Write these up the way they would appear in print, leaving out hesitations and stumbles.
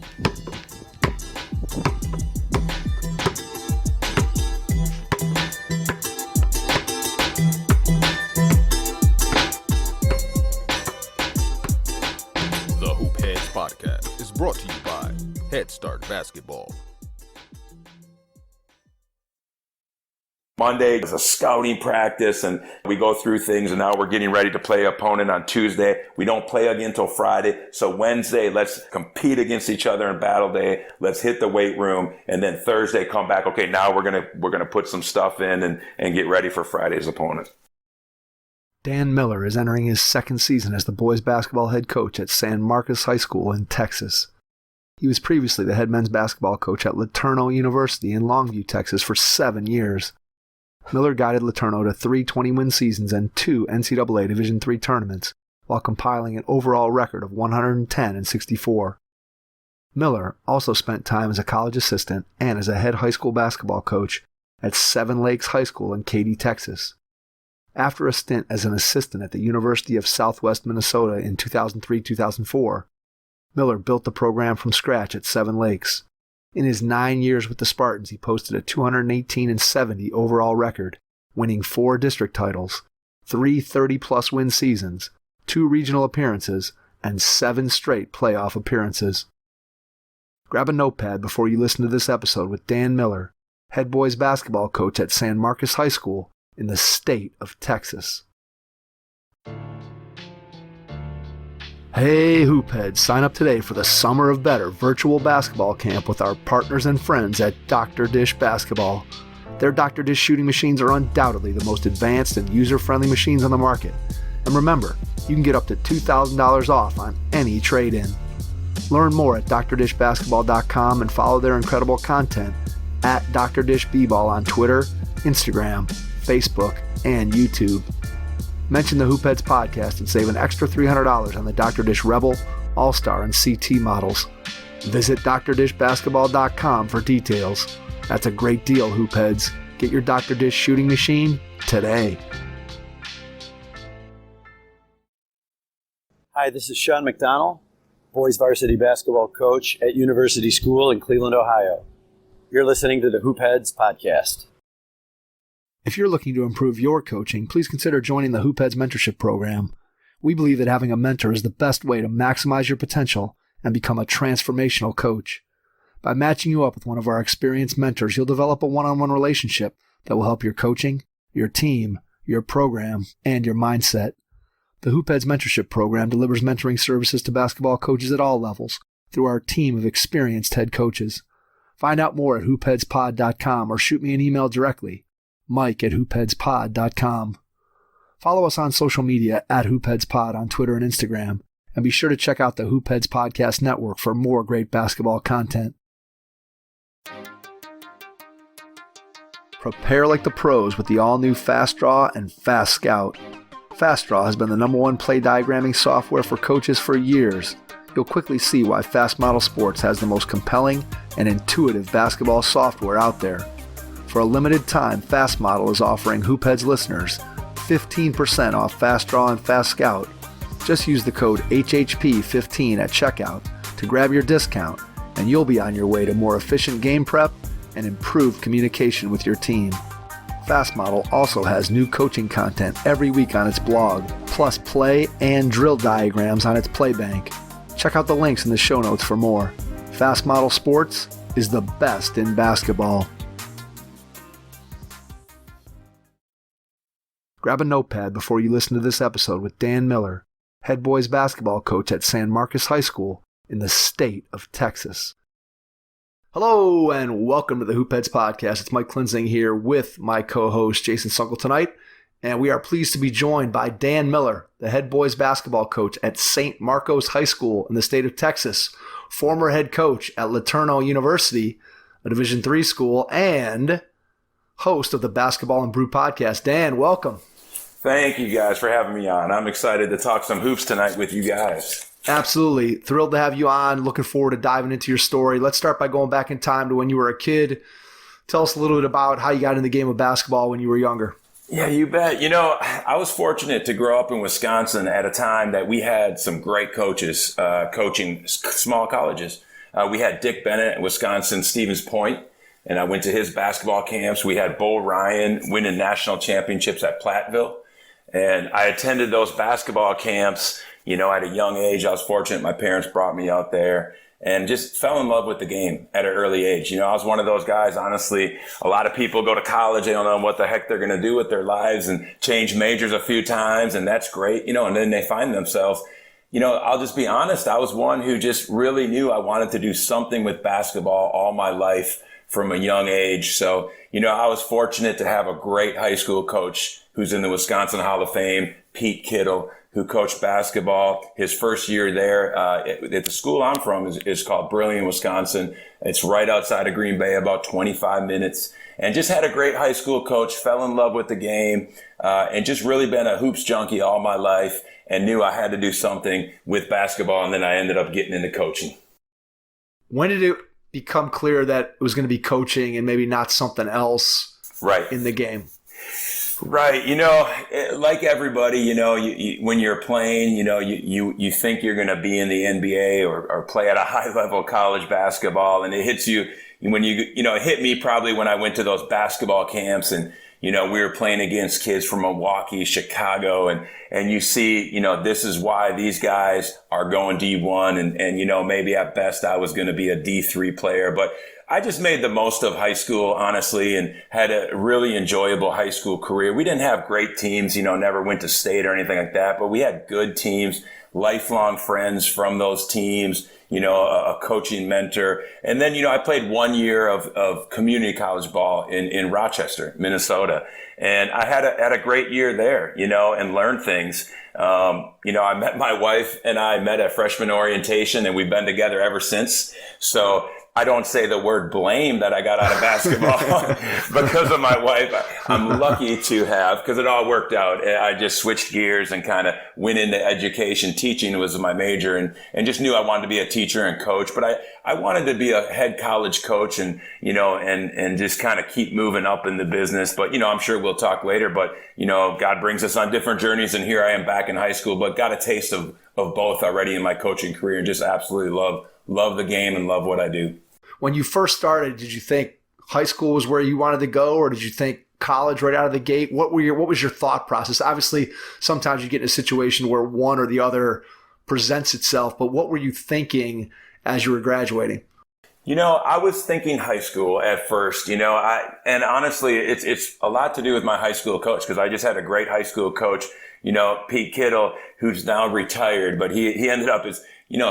The Hoop Heads Podcast is brought to you by Head Start Basketball. Monday is a scouting practice, and we go through things, and now we're getting ready to play an opponent on Tuesday. We don't play again until Friday. So Wednesday, let's compete against each other in battle day. Let's hit the weight room, and then Thursday come back. Okay, now we're gonna put some stuff in and get ready for Friday's opponent. Dan Miller is entering his second season as the boys basketball head coach at San Marcos High School in Texas. He was previously the head men's basketball coach at LeTourneau University in Longview, Texas for 7 years. Miller guided LeTourneau to 3 20-win seasons and 2 NCAA Division III Tournaments, while compiling an overall record of 110-64. Miller also spent time as a college assistant and as a head high school basketball coach at Seven Lakes High School in Katy, Texas. After a stint as an assistant at the University of Southwest Minnesota in 2003-2004, Miller built the program from scratch at Seven Lakes. In his 9 years with the Spartans, he posted a 218-70 overall record, winning 4 district titles, 3 30-plus win seasons, 2 regional appearances, and 7 straight playoff appearances. Grab a notepad before you listen to this episode with Dan Miller, head boys basketball coach at San Marcos High School in the state of Texas. Hey Hoopheads, sign up today for the Summer of Better virtual basketball camp with our partners and friends at Dr. Dish Basketball. Their Dr. Dish shooting machines are undoubtedly the most advanced and user-friendly machines on the market. And remember, you can get up to $2,000 off on any trade-in. Learn more at drdishbasketball.com and follow their incredible content at Dr. Dish B-Ball on Twitter, Instagram, Facebook, and YouTube. Mention the Hoopheads podcast and save an extra $300 on the Dr. Dish Rebel, All-Star, and CT models. Visit drdishbasketball.com for details. That's a great deal, Hoopheads. Get your Dr. Dish shooting machine today. Hi, this is Sean McDonald, boys varsity basketball coach at University School in Cleveland, Ohio. You're listening to the Hoopheads podcast. If you're looking to improve your coaching, please consider joining the Hoopheads Mentorship Program. We believe that having a mentor is the best way to maximize your potential and become a transformational coach. By matching you up with one of our experienced mentors, you'll develop a one-on-one relationship that will help your coaching, your team, your program, and your mindset. The Hoopheads Mentorship Program delivers mentoring services to basketball coaches at all levels through our team of experienced head coaches. Find out more at hoopheadspod.com or shoot me an email directly, mike@hoopheadspod.com. Follow us on social media at hoopheadspod on Twitter and Instagram, and be sure to check out the Hoopheads Podcast Network for more great basketball content. Prepare like the pros with the all-new Fast Draw and Fast Scout. Fast Draw has been the #1 play diagramming software for coaches for years. You'll quickly see why Fast Model Sports has the most compelling and intuitive basketball software out there. For a limited time, Fast Model is offering Hoopheads listeners 15% off Fast Draw and Fast Scout. Just use the code HHP15 at checkout to grab your discount, and you'll be on your way to more efficient game prep and improved communication with your team. Fast Model also has new coaching content every week on its blog, plus play and drill diagrams on its Playbank. Check out the links in the show notes for more. Fast Model Sports is the best in basketball. Grab a notepad before you listen to this episode with Dan Miller, head boys basketball coach at San Marcos High School in the state of Texas. Hello and welcome to the Hoopheads Podcast. It's Mike Klinzing here with my co-host Jason Sunkel tonight, and we are pleased to be joined by Dan Miller, the head boys basketball coach at St. Marcos High School in the state of Texas, former head coach at LeTourneau University, a Division III school, and host of the Basketball and Brew podcast. Dan, welcome. Thank you guys for having me on. I'm excited to talk some hoops tonight with you guys. Absolutely. Thrilled to have you on. Looking forward to diving into your story. Let's start by going back in time to when you were a kid. Tell us a little bit about how you got in the game of basketball when you were younger. Yeah, you bet. You know, I was fortunate to grow up in Wisconsin at a time that we had some great coaches coaching small colleges. We had Dick Bennett at Wisconsin Stevens Point, and I went to his basketball camps. We had Bo Ryan winning national championships at Platteville. And I attended those basketball camps, at a young age. I was fortunate. My parents brought me out there and just fell in love with the game at an early age. I was one of those guys, honestly. A lot of people go to college. They don't know what the heck they're going to do with their lives and change majors a few times. And that's great, and then they find themselves. I'll just be honest. I was one who just really knew I wanted to do something with basketball all my life from a young age. So, I was fortunate to have a great high school coach who's in the Wisconsin Hall of Fame, Pete Kittle, who coached basketball. His first year there at the school I'm from is called Brayton, Wisconsin. It's right outside of Green Bay, about 25 minutes. And just had a great high school coach, fell in love with the game, and just really been a hoops junkie all my life and knew I had to do something with basketball. And then I ended up getting into coaching. When did it become clear that it was going to be coaching and maybe not something else in the game? Right. Like everybody, when you're playing, you think you're going to be in the NBA or play at a high level college basketball. And it hits you when it hit me probably when I went to those basketball camps and, we were playing against kids from Milwaukee, Chicago, and you see, this is why these guys are going D1 and maybe at best I was going to be a D3 player, but I just made the most of high school, honestly, and had a really enjoyable high school career. We didn't have great teams, never went to state or anything like that, but we had good teams, lifelong friends from those teams, a coaching mentor. And then, I played 1 year of community college ball in Rochester, Minnesota. And I had a great year there, and learned things. I met my wife and I met at freshman orientation and we've been together ever since. So I don't say the word blame that I got out of basketball because of my wife. I'm lucky to have, because it all worked out. I just switched gears and kind of went into education. Teaching was my major and just knew I wanted to be a teacher and coach. But I wanted to be a head college coach and just kind of keep moving up in the business. But, I'm sure we'll talk later. But, God brings us on different journeys. And here I am back in high school, but got a taste of both already in my coaching career and just absolutely love the game and love what I do. When you first started, did you think high school was where you wanted to go, or did you think college right out of the gate? What was your thought process? Obviously, sometimes you get in a situation where one or the other presents itself, but what were you thinking as you were graduating? I was thinking high school at first, and honestly, it's a lot to do with my high school coach, because I just had a great high school coach, Pete Kittle, who's now retired, but he ended up as,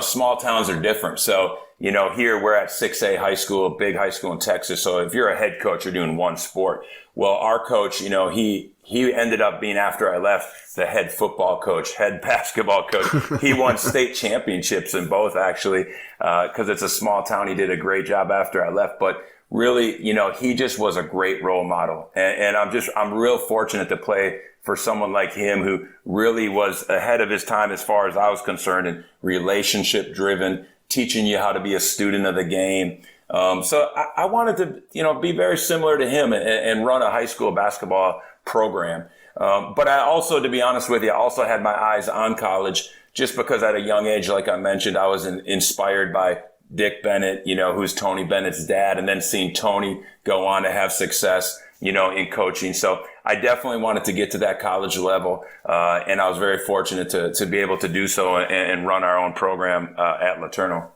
small towns are different. So, here we're at 6A high school, big high school in Texas. So if you're a head coach, you're doing one sport. Well, our coach, he ended up being, after I left, the head football coach, head basketball coach. He won state championships in both, actually, because it's a small town. He did a great job after I left. But really, he just was a great role model. And I'm real fortunate to play for someone like him who really was ahead of his time as far as I was concerned, and relationship driven, teaching you how to be a student of the game. So I wanted to, be very similar to him and run a high school basketball program. But I also, to be honest with you, I also had my eyes on college, just because at a young age, like I mentioned, I was inspired by Dick Bennett, who's Tony Bennett's dad, and then seeing Tony go on to have success, in coaching. So I definitely wanted to get to that college level. And I was very fortunate to be able to do so and run our own program at LeTourneau.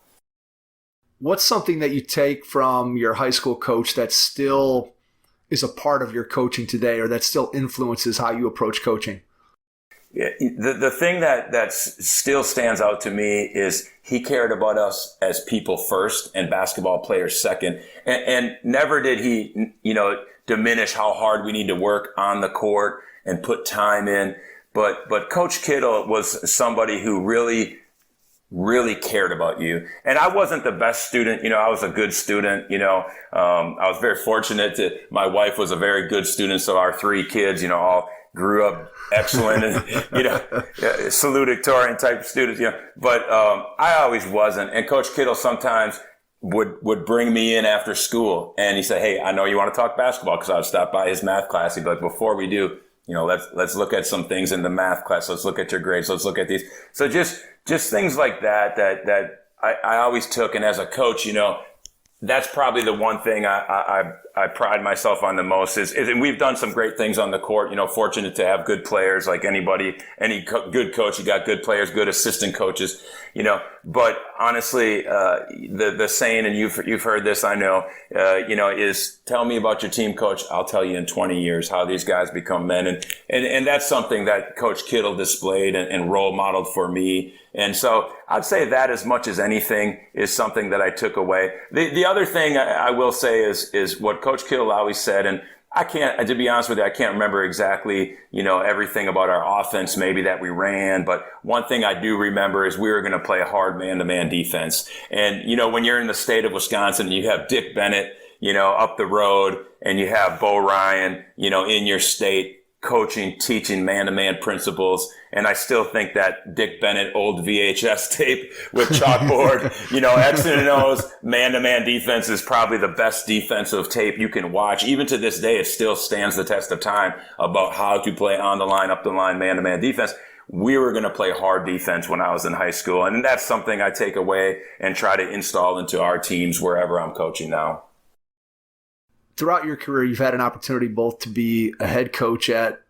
What's something that you take from your high school coach that still is a part of your coaching today, or that still influences how you approach coaching? Yeah, the thing that still stands out to me is he cared about us as people first and basketball players second. And never did he, diminish how hard we need to work on the court and put time in. But Coach Kittle was somebody who really cared about you. And I wasn't the best student. I was a good student. I was very fortunate my wife was a very good student. So our three kids, all grew up excellent and, salutatorian type students, but I always wasn't. And Coach Kittle sometimes would bring me in after school and he said, "Hey, I know you want to talk basketball," because I would stop by his math class. He'd be like, "Before we do, let's look at some things in the math class. Let's look at your grades. Let's look at these." So just things like that I always took, and as a coach, that's probably the one thing I pride myself on the most is, and we've done some great things on the court, fortunate to have good players like anybody, good coach, you got good players, good assistant coaches, but honestly, the saying, and you've heard this, I know, is tell me about your team, coach. I'll tell you in 20 years how these guys become men. And that's something that Coach Kittle displayed and role modeled for me. And so I'd say that as much as anything is something that I took away. The other thing I will say is what Coach Kittle always said, and to be honest with you, I can't remember exactly, everything about our offense maybe that we ran, but one thing I do remember is we were going to play a hard man-to-man defense. And, when you're in the state of Wisconsin, you have Dick Bennett, up the road, and you have Bo Ryan, in your state, coaching, teaching man-to-man principles. And I still think that Dick Bennett old VHS tape with chalkboard, X and O's, man-to-man defense is probably the best defensive tape you can watch. Even to this day, it still stands the test of time about how to play on the line, up the line, man-to-man defense. We were going to play hard defense when I was in high school. And that's something I take away and try to install into our teams wherever I'm coaching now. Throughout your career, you've had an opportunity both to be a head coach at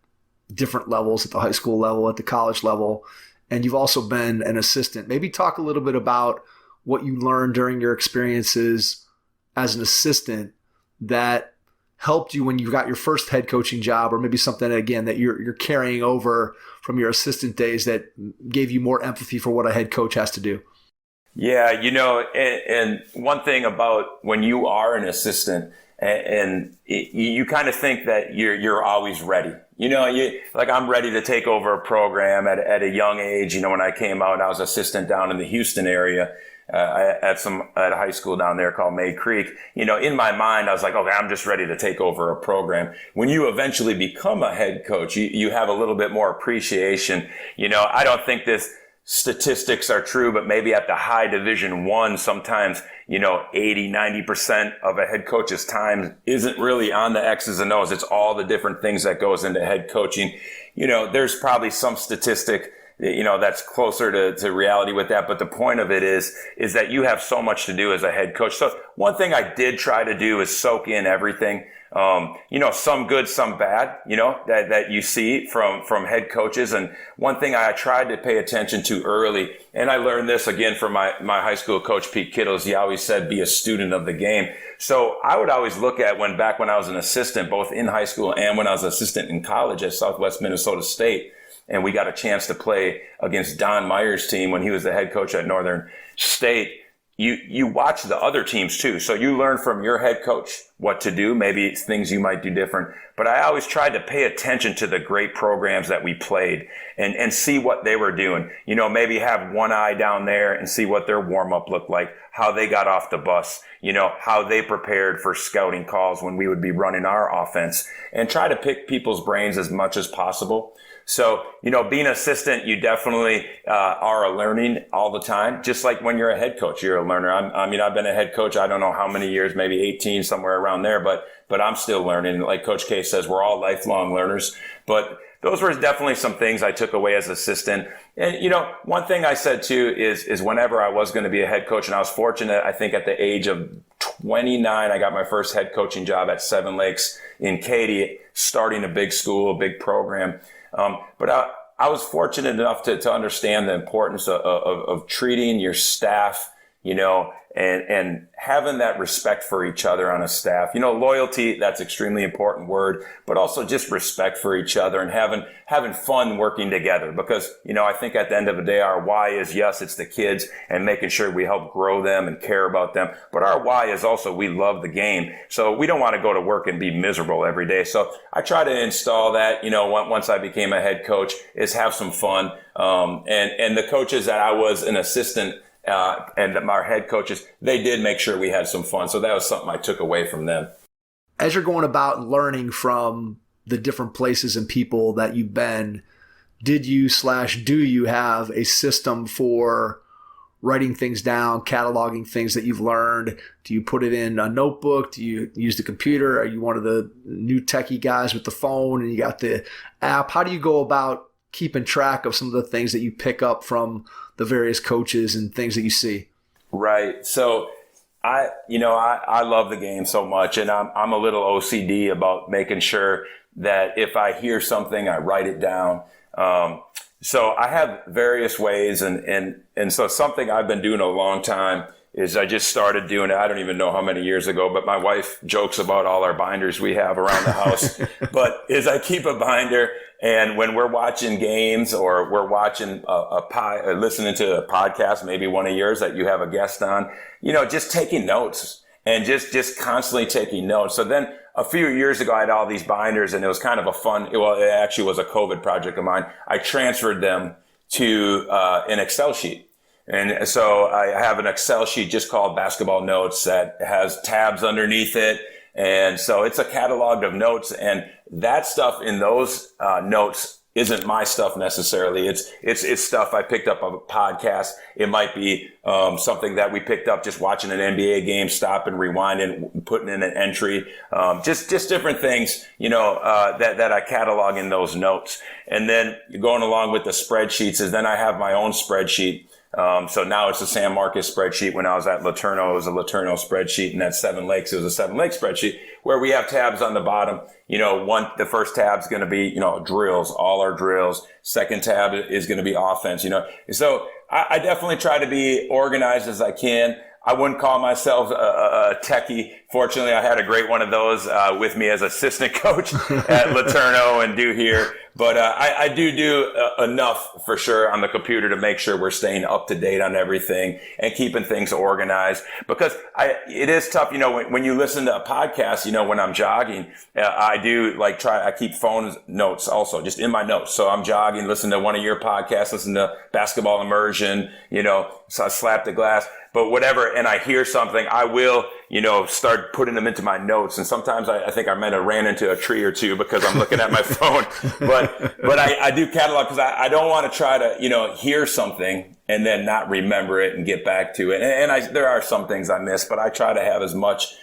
different levels, at the high school level, at the college level, and you've also been an assistant. Maybe talk a little bit about what you learned during your experiences as an assistant that helped you when you got your first head coaching job, or maybe something, again, that you're carrying over from your assistant days that gave you more empathy for what a head coach has to do. Yeah, and one thing about when you are an assistant, and you kind of think that you're always ready. I'm ready to take over a program at a young age. When I came out, I was assistant down in the Houston area at a high school down there called May Creek. In my mind, I was like, okay, I'm just ready to take over a program. When you eventually become a head coach, you have a little bit more appreciation. I don't think this statistics are true, but maybe at the high Division I, sometimes, 80, 90% of a head coach's time isn't really on the X's and O's. It's all the different things that goes into head coaching. There's probably some statistic, that's closer to reality with that. But the point of it is that you have so much to do as a head coach. So one thing I did try to do is soak in everything. Some good, some bad, that you see from head coaches. And one thing I tried to pay attention to early, and I learned this again from my high school coach, Pete Kittles. He always said, be a student of the game. So I would always look at back when I was an assistant, both in high school and when I was an assistant in college at Southwest Minnesota State. And we got a chance to play against Don Meyer's team when he was the head coach at Northern State. You watch the other teams too. So you learn from your head coach what to do. Maybe it's things you might do different. But I always tried to pay attention to the great programs that we played and see what they were doing. Maybe have one eye down there and see what their warm-up looked like, how they got off the bus, how they prepared for scouting calls when we would be running our offense, and try to pick people's brains as much as possible. So, being an assistant, you definitely are learning all the time. Just like when you're a head coach, you're a learner. I've been a head coach, I don't know how many years, maybe 18, somewhere around there, but I'm still learning. Like Coach K says, we're all lifelong learners. But those were definitely some things I took away as assistant. And, one thing I said too is whenever I was going to be a head coach, and I was fortunate, I think at the age of 29, I got my first head coaching job at Seven Lakes in Katy, starting a big school, a big program. But I was fortunate enough to understand the importance of treating your staff, and having that respect for each other on a staff. Loyalty, that's extremely important word, but also just respect for each other and having fun working together. Because, I think at the end of the day, our why is, yes, it's the kids and making sure we help grow them and care about them. But our why is also we love the game. So we don't want to go to work and be miserable every day. So I try to install that, once I became a head coach, is have some fun. And the coaches that I was an assistant and our head coaches, they did make sure we had some fun. So that was something I took away from them. As you're going about learning from the different places and people that you've been, did you / do you have a system for writing things down, cataloging things that you've learned? Do you put it in a notebook? Do you use the computer? Are you one of the new techie guys with the phone and you got the app? How do you go about keeping track of some of the things that you pick up from the various coaches and things that you see? Right. So I love the game so much, and I'm a little OCD about making sure that if I hear something, I write it down. So I have various ways, and so something I've been doing a long time is I just started doing it. I don't even know how many years ago, but my wife jokes about all our binders we have around the house. But is I keep a binder, and when we're watching games or we're watching or listening to a podcast, maybe one of yours that you have a guest on, just taking notes and just constantly taking notes. So then a few years ago, I had all these binders, and it was kind of it actually was a COVID project of mine. I transferred them to an Excel sheet. And so I have an Excel sheet just called Basketball Notes that has tabs underneath it. And so it's a catalog of notes, and that stuff in those notes isn't my stuff necessarily. It's stuff I picked up of a podcast. It might be something that we picked up just watching an NBA game, stop and rewind and putting in an entry. Just different things, that I catalog in those notes. And then going along with the spreadsheets is then I have my own spreadsheet. So now it's a San Marcos spreadsheet. When I was at LeTourneau, it was a LeTourneau spreadsheet, and at Seven Lakes, it was a Seven Lakes spreadsheet where we have tabs on the bottom. The first tab's going to be, drills, all our drills. Second tab is going to be offense, So I definitely try to be organized as I can. I wouldn't call myself a techie. Fortunately, I had a great one of those with me as assistant coach at LeTourneau and do here. But I do enough for sure on the computer to make sure we're staying up to date on everything and keeping things organized. Because it is tough, when you listen to a podcast, when I'm jogging, I do I keep phone notes also just in my notes. So I'm jogging, listen to one of your podcasts, listen to Basketball Immersion, so I slap the glass. But whatever, and I hear something, I will, start putting them into my notes. And sometimes I think I might have ran into a tree or two because I'm looking at my phone. But I do catalog because I don't want to try to, hear something and then not remember it and get back to it. And there are some things I miss, but I try to have as much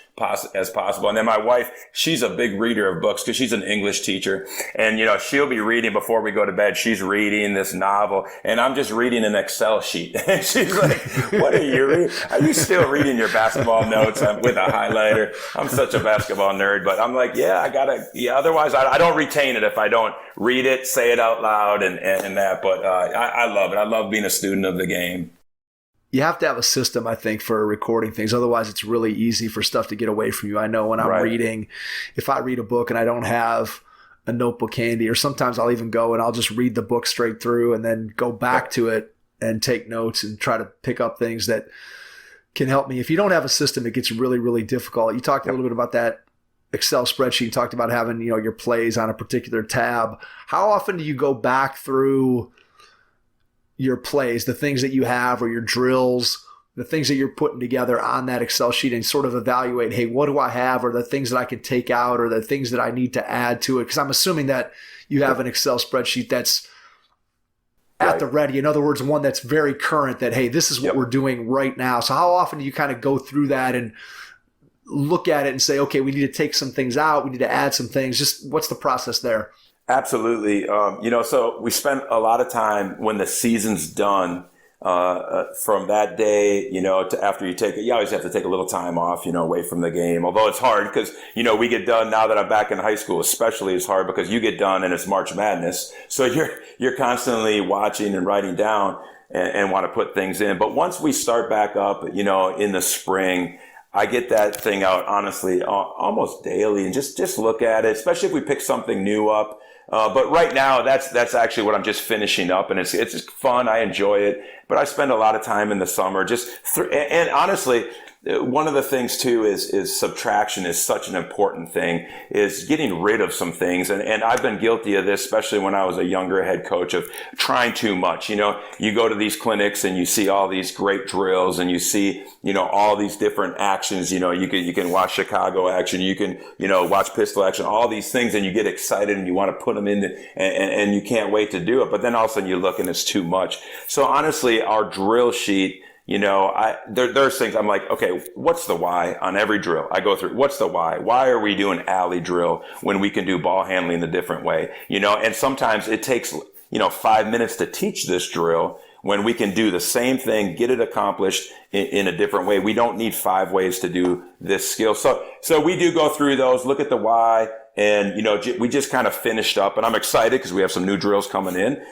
as possible. And then my wife, she's a big reader of books because she's an English teacher, and she'll be reading before we go to bed. She's reading this novel, and I'm just reading an Excel sheet. And she's like, "What are you reading? Are you still reading your basketball notes with a highlighter?" I'm such a basketball nerd, but I'm like, yeah, I gotta. Yeah, otherwise I don't retain it if I don't read it, say it out loud, and that. But I love it. I love being a student of the game. You have to have a system, I think, for recording things. Otherwise, it's really easy for stuff to get away from you. I know when I'm reading, if I read a book and I don't have a notebook handy, or sometimes I'll even go and I'll just read the book straight through and then go back to it and take notes and try to pick up things that can help me. If you don't have a system, it gets really, really difficult. You talked a little bit about that Excel spreadsheet. You talked about having, your plays on a particular tab. How often do you go back through your plays, the things that you have, or your drills, the things that you're putting together on that Excel sheet, and sort of evaluate, hey, what do I have, or the things that I can take out, or the things that I need to add to it? Because I'm assuming that you have an Excel spreadsheet that's at the ready. In other words, one that's very current, that, hey, this is what we're doing right now. So how often do you kind of go through that and look at it and say, okay, we need to take some things out, we need to add some things? Just what's the process there? Absolutely. So we spend a lot of time when the season's done, from that day, to after you take it. You always have to take a little time off, away from the game. Although it's hard because, we get done now that I'm back in high school, especially it's hard because you get done and it's March Madness. So you're constantly watching and writing down and want to put things in. But once we start back up, in the spring, I get that thing out, honestly, almost daily, and just look at it, especially if we pick something new up. But right now, that's actually what I'm just finishing up, and it's fun. I enjoy it, but I spend a lot of time in the summer and honestly, one of the things too is subtraction is such an important thing, is getting rid of some things. And I've been guilty of this, especially when I was a younger head coach, of trying too much. You go to these clinics and you see all these great drills and you see, all these different actions. You can watch Chicago action, you can, watch pistol action, all these things, and you get excited and you want to put them in and you can't wait to do it. But then all of a sudden you look and it's too much. So honestly, our drill sheet, there's things I'm like, okay, what's the why on every drill? I go through, what's the why? Why are we doing alley drill when we can do ball handling the different way? And sometimes it takes, 5 minutes to teach this drill. when we can do the same thing, get it accomplished in a different way. We don't need 5 ways to do this skill. So we do go through those, look at the why. And, we just kind of finished up, and I'm excited because we have some new drills coming in.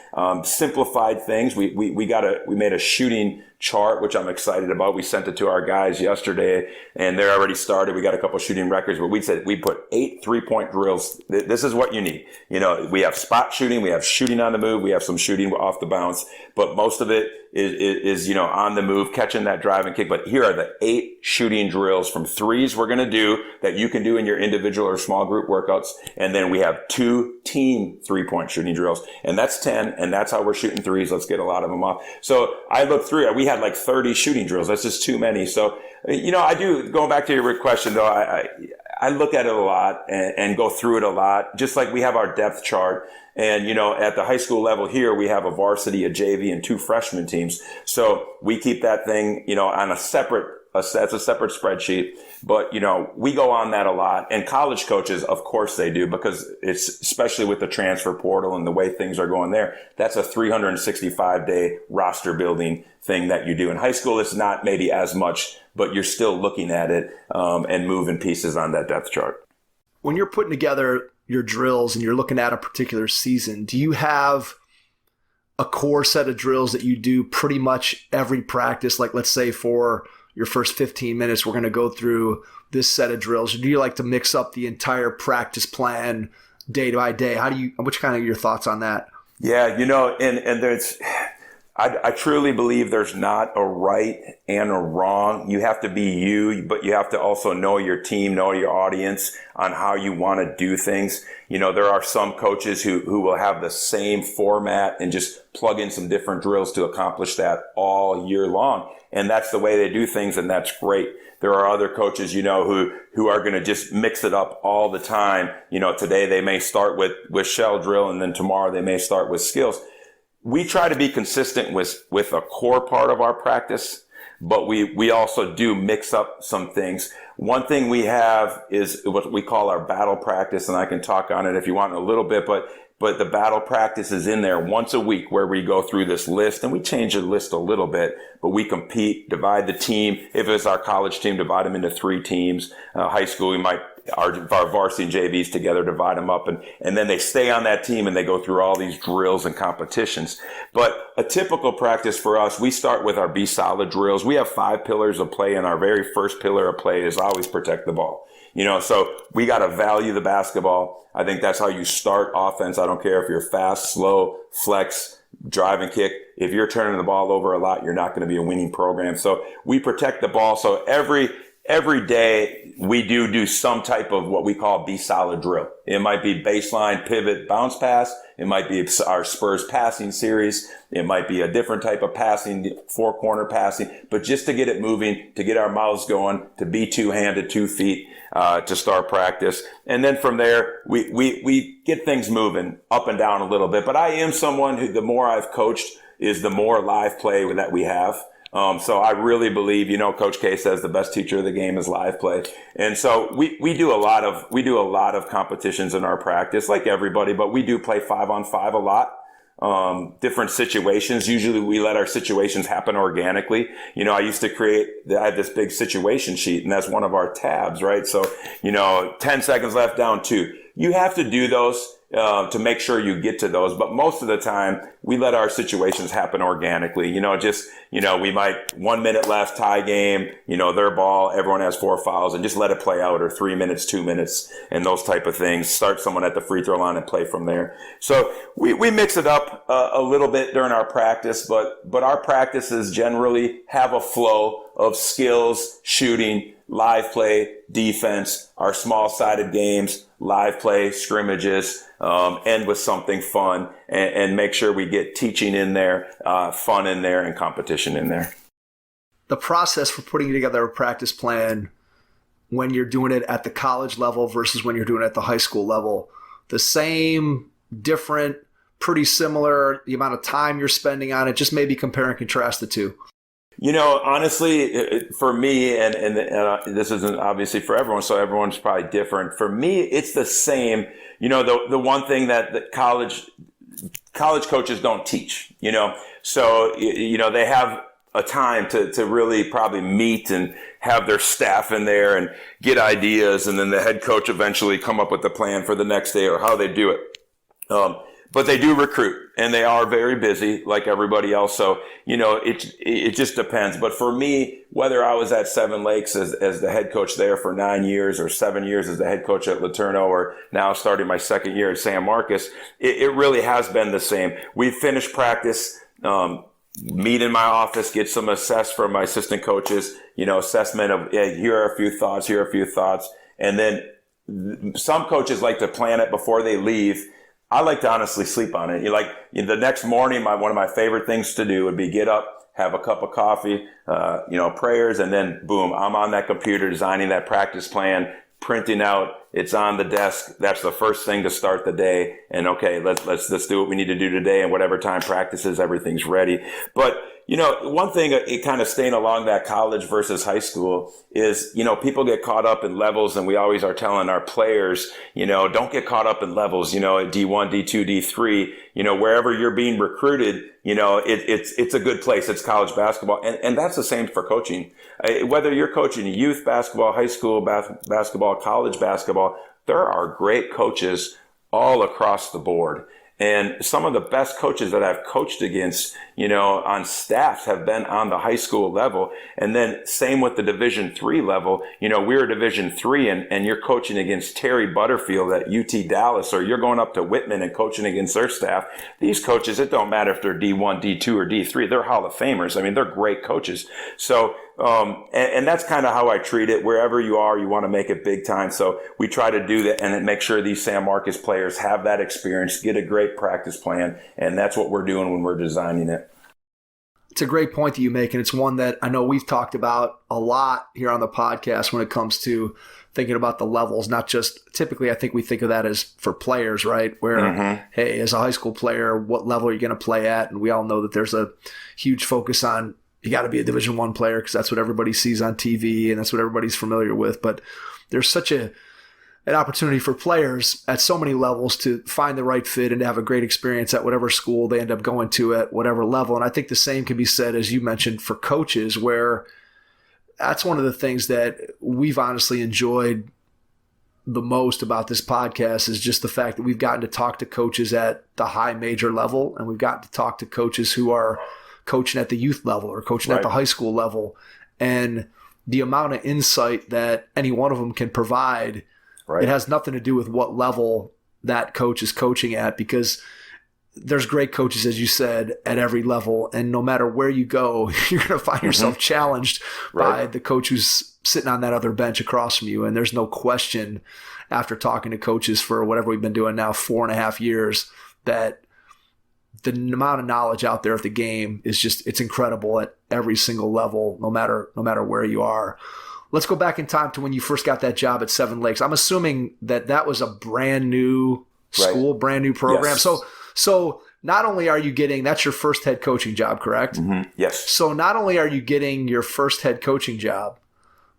Simplified things. We made a shooting chart, which I'm excited about. We sent it to our guys yesterday, and they're already started. We got a couple shooting records, but we said we put 8 3-point drills. This is what you need. We have spot shooting, we have shooting on the move, we have some shooting off the bounce, but most of it is on the move, catching that drive and kick. But here are the 8 shooting drills from threes we're going to do that you can do in your individual or small group workouts. And then we have 2 team 3-point shooting drills, and that's 10. And that's how we're shooting threes. Let's get a lot of them off. So I looked through it. We had like 30 shooting drills. That's just too many. So, I do, going back to your question though, I look at it a lot and go through it a lot, just like we have our depth chart. And, at the high school level here, we have a varsity, a JV, and 2 freshman teams. So we keep that thing, on it's a separate spreadsheet. But, we go on that a lot. And college coaches, of course they do, because it's, especially with the transfer portal and the way things are going there, that's a 365-day roster building thing that you do. In high school, it's not maybe as much, but you're still looking at it and moving pieces on that depth chart. When you're putting together your drills and you're looking at a particular season, do you have a core set of drills that you do pretty much every practice? Like, let's say for your first 15 minutes, we're going to go through this set of drills. Or do you like to mix up the entire practice plan day by day? Which kind of your thoughts on that? Yeah, and there's, I truly believe there's not a right and a wrong. You have to be you, but you have to also know your team, know your audience on how you want to do things. There are some coaches who will have the same format and just plug in some different drills to accomplish that all year long. And that's the way they do things, and that's great. There are other coaches, who are going to just mix it up all the time. Today they may start with shell drill, and then tomorrow they may start with skills. We try to be consistent with a core part of our practice, but we also do mix up some things. One thing we have is what we call our battle practice, and I can talk on it if you want in a little bit, but the battle practice is in there once a week where we go through this list, and we change the list a little bit, but we compete, divide the team. If it's our college team, divide them into 3 teams. High school, we might, our varsity and JVs together, divide them up, and then they stay on that team and they go through all these drills and competitions. But a typical practice for us, we start with our Be Solid drills. We have 5 pillars of play, and our very first pillar of play is always protect the ball. So we got to value the basketball. I think that's how you start offense. I don't care if you're fast, slow, flex, drive and kick. If you're turning the ball over a lot, you're not going to be a winning program. So we protect the ball. So every day we do some type of what we call Be Solid drill. It might be baseline, pivot, bounce pass. It might be our Spurs passing series. It might be a different type of passing, 4-corner passing, but just to get it moving, to get our mouths going, to be 2-handed, 2 feet, to start practice. And then from there, we get things moving up and down a little bit. But I am someone who, the more I've coached, is the more live play that we have. So I really believe, Coach K says the best teacher of the game is live play. And so we do a lot of competitions in our practice, like everybody, but we do play 5-on-5 a lot. Different situations. Usually we let our situations happen organically. I used to I had this big situation sheet, and that's one of our tabs, right? So, 10 seconds left, down 2. You have to do those to make sure you get to those. But most of the time, we let our situations happen organically. We might 1 minute left, tie game, their ball, everyone has 4 fouls, and just let it play out, or 3 minutes, 2 minutes, and those type of things. Start someone at the free throw line and play from there. So we mix it up a little bit during our practice, but our practices generally have a flow of skills, shooting, live play, defense, our small-sided games, live play, scrimmages, end with something fun, and make sure we get teaching in there, fun in there, and competition in there. The process for putting together a practice plan when you're doing it at the college level versus when you're doing it at the high school level, the same, different, pretty similar, the amount of time you're spending on it, just maybe compare and contrast the two. Honestly, for me, and this isn't obviously for everyone, so everyone's probably different. For me, it's the same. The one thing that college college coaches don't teach, so, they have a time to really probably meet and have their staff in there and get ideas. And then the head coach eventually come up with the plan for the next day or how they do it. But they do recruit, and they are very busy like everybody else. So, it just depends. But for me, whether I was at Seven Lakes as the head coach there for 9 years or 7 years as the head coach at LeTourneau, or now starting my second year at San Marcos, it really has been the same. We finish practice, meet in my office, get some assess from my assistant coaches, assessment of, hey, here are a few thoughts. And then some coaches like to plan it before they leave. I like to honestly sleep on it. The next morning, one of my favorite things to do would be get up, have a cup of coffee, prayers, and then boom, I'm on that computer designing that practice plan, printing out. It's on the desk. That's the first thing to start the day. And okay, let's do what we need to do today. And whatever time practices, everything's ready. But one thing, it kind of staying along that college versus high school is, people get caught up in levels, and we always are telling our players, don't get caught up in levels, at D1, D2, D3, wherever you're being recruited, it's a good place. It's college basketball. And that's the same for coaching. Whether you're coaching youth basketball, high school basketball, college basketball, there are great coaches all across the board. And some of the best coaches that I've coached against, on staffs have been on the high school level. And then same with the Division III level. We're Division III and you're coaching against Terry Butterfield at UT Dallas, or you're going up to Whitman and coaching against their staff. These coaches, it don't matter if they're D1, D2, or D3. They're Hall of Famers. I mean, they're great coaches. So, and that's kind of how I treat it. Wherever you are, you want to make it big time. So we try to do that and make sure these San Marcos players have that experience, get a great practice plan. And that's what we're doing when we're designing it. It's a great point that you make, and it's one that I know we've talked about a lot here on the podcast when it comes to thinking about the levels, not just typically, I think we think of that as for players, right? Where, hey, as a high school player, what level are you going to play at? And we all know that there's a huge focus on you got to be a Division I player because that's what everybody sees on TV and that's what everybody's familiar with. But there's such an opportunity for players at so many levels to find the right fit and to have a great experience at whatever school they end up going to at whatever level. And I think the same can be said, as you mentioned, for coaches, where that's one of the things that we've honestly enjoyed the most about this podcast is just the fact that we've gotten to talk to coaches at the high major level, and we've gotten to talk to coaches who are coaching at the youth level or coaching at the high school level. And the amount of insight that any one of them can provide, it has nothing to do with what level that coach is coaching at, because there's great coaches, as you said, at every level. And no matter where you go, you're going to find yourself challenged by the coach who's sitting on that other bench across from you. And there's no question, after talking to coaches for whatever we've been doing now, 4.5 years, that the amount of knowledge out there at the game is just, it's incredible at every single level, no matter where you are. Let's go back in time to when you first got that job at Seven Lakes. I'm assuming that was a brand new school, brand new program. Yes. So not only are you getting, that's your first head coaching job, correct? Yes. So not only are you getting your first head coaching job,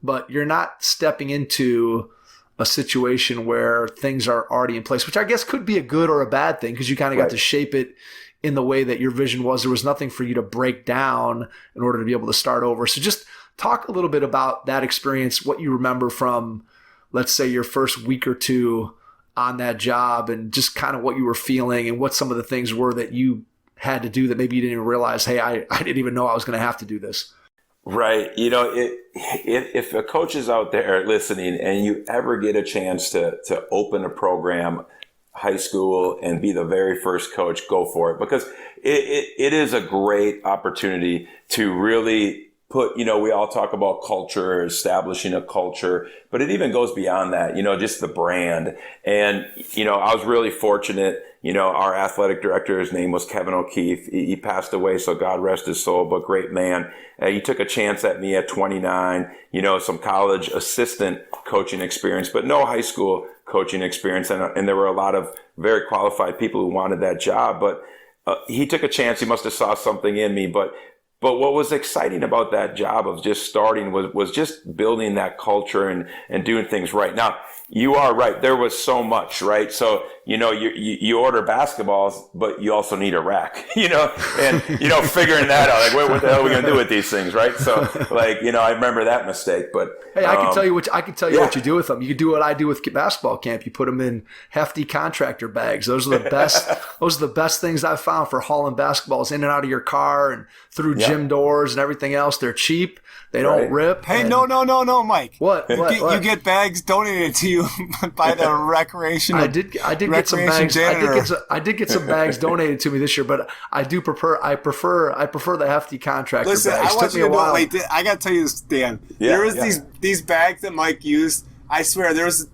but you're not stepping into a situation where things are already in place, which I guess could be a good or a bad thing, because you kind of got to shape it in the way that your vision was. There was nothing for you to break down in order to be able to start over. So just talk a little bit about that experience, what you remember from, let's say, your first week or two on that job, and just kind of what you were feeling and what some of the things were that you had to do that maybe you didn't even realize, hey, I didn't even know I was going to have to do this. Right. If a coach is out there listening and you ever get a chance to open a program, high school, and be the very first coach, go for it, because it is a great opportunity to really put, we all talk about culture, establishing a culture, but it even goes beyond that, just the brand. And, I was really fortunate, our athletic director, his name was Kevin O'Keefe. He passed away, so God rest his soul, but great man. He took a chance at me at 29, some college assistant coaching experience, but no high school coaching experience. And there were a lot of very qualified people who wanted that job, but he took a chance. He must have saw something in me, But what was exciting about that job of just starting was just building that culture and doing things right. Now, You are right. There was so much, right? So, you order basketballs, but you also need a rack, and, figuring that out, like, what the hell are we going to do with these things, right? So, like, I remember that mistake, but. Hey, I can tell you what you do with them. You can do what I do with basketball camp. You put them in hefty contractor bags. Those are the best. Those are the best things I've found for hauling basketballs in and out of your car and through gym doors and everything else. They're cheap. They don't rip. Hey, no, Mike. What? You get bags donated to you by the recreation. I did get some bags. I did get some bags donated to me this year, but I prefer the hefty contractor Listen, bags. I want Took me you a to while. know. Wait, I got to tell you this, Dan. There was these bags that Mike used. I swear, there was.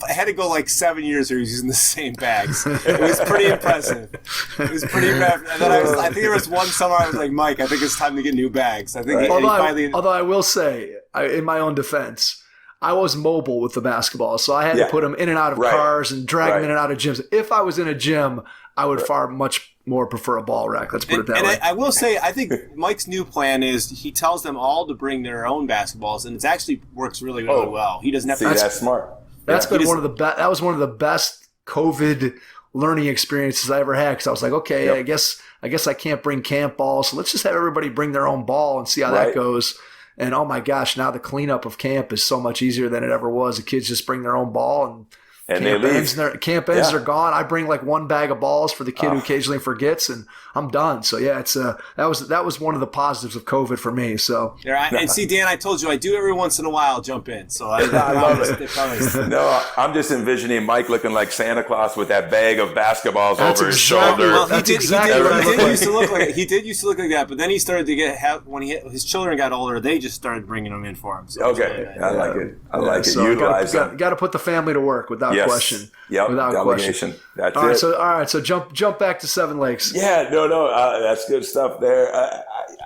I had to go like 7 years where he was using the same bags. It was pretty impressive. It was pretty impressive. And then I think there was one summer I was like, Mike, I think it's time to get new bags. I think although I will say, in my own defense, I was mobile with the basketball, so I had to put them in and out of cars and drag them in and out of gyms. If I was in a gym, I would far much more prefer a ball rack. Let's put it that way. And I will say, I think Mike's new plan is he tells them all to bring their own basketballs, and it actually works really, really well. He doesn't have to. That's smart. That's been one of the best. That was one of the best COVID learning experiences I ever had. Because I was like, okay, I guess I can't bring camp balls, so let's just have everybody bring their own ball and see how that goes. And oh my gosh, now the cleanup of camp is so much easier than it ever was. The kids just bring their own ball and they leave. Camp ends are gone. I bring like one bag of balls for the kid who occasionally forgets, and I'm done. So yeah, it's that was one of the positives of COVID for me. So and see, Dan, I told you I do every once in a while jump in. So I love it. No, I'm just envisioning Mike looking like Santa Claus with that bag of basketballs over his shoulder. Well, he did used to look like that, but then he started to when his children got older, they just started bringing them in for him. So okay, I like it. I like it. So Utilize them. Got to put the family to work without question. Yep. Without Delegation. question. That's it. All right. So jump back to Seven Lakes. Yeah. No. That's good stuff there.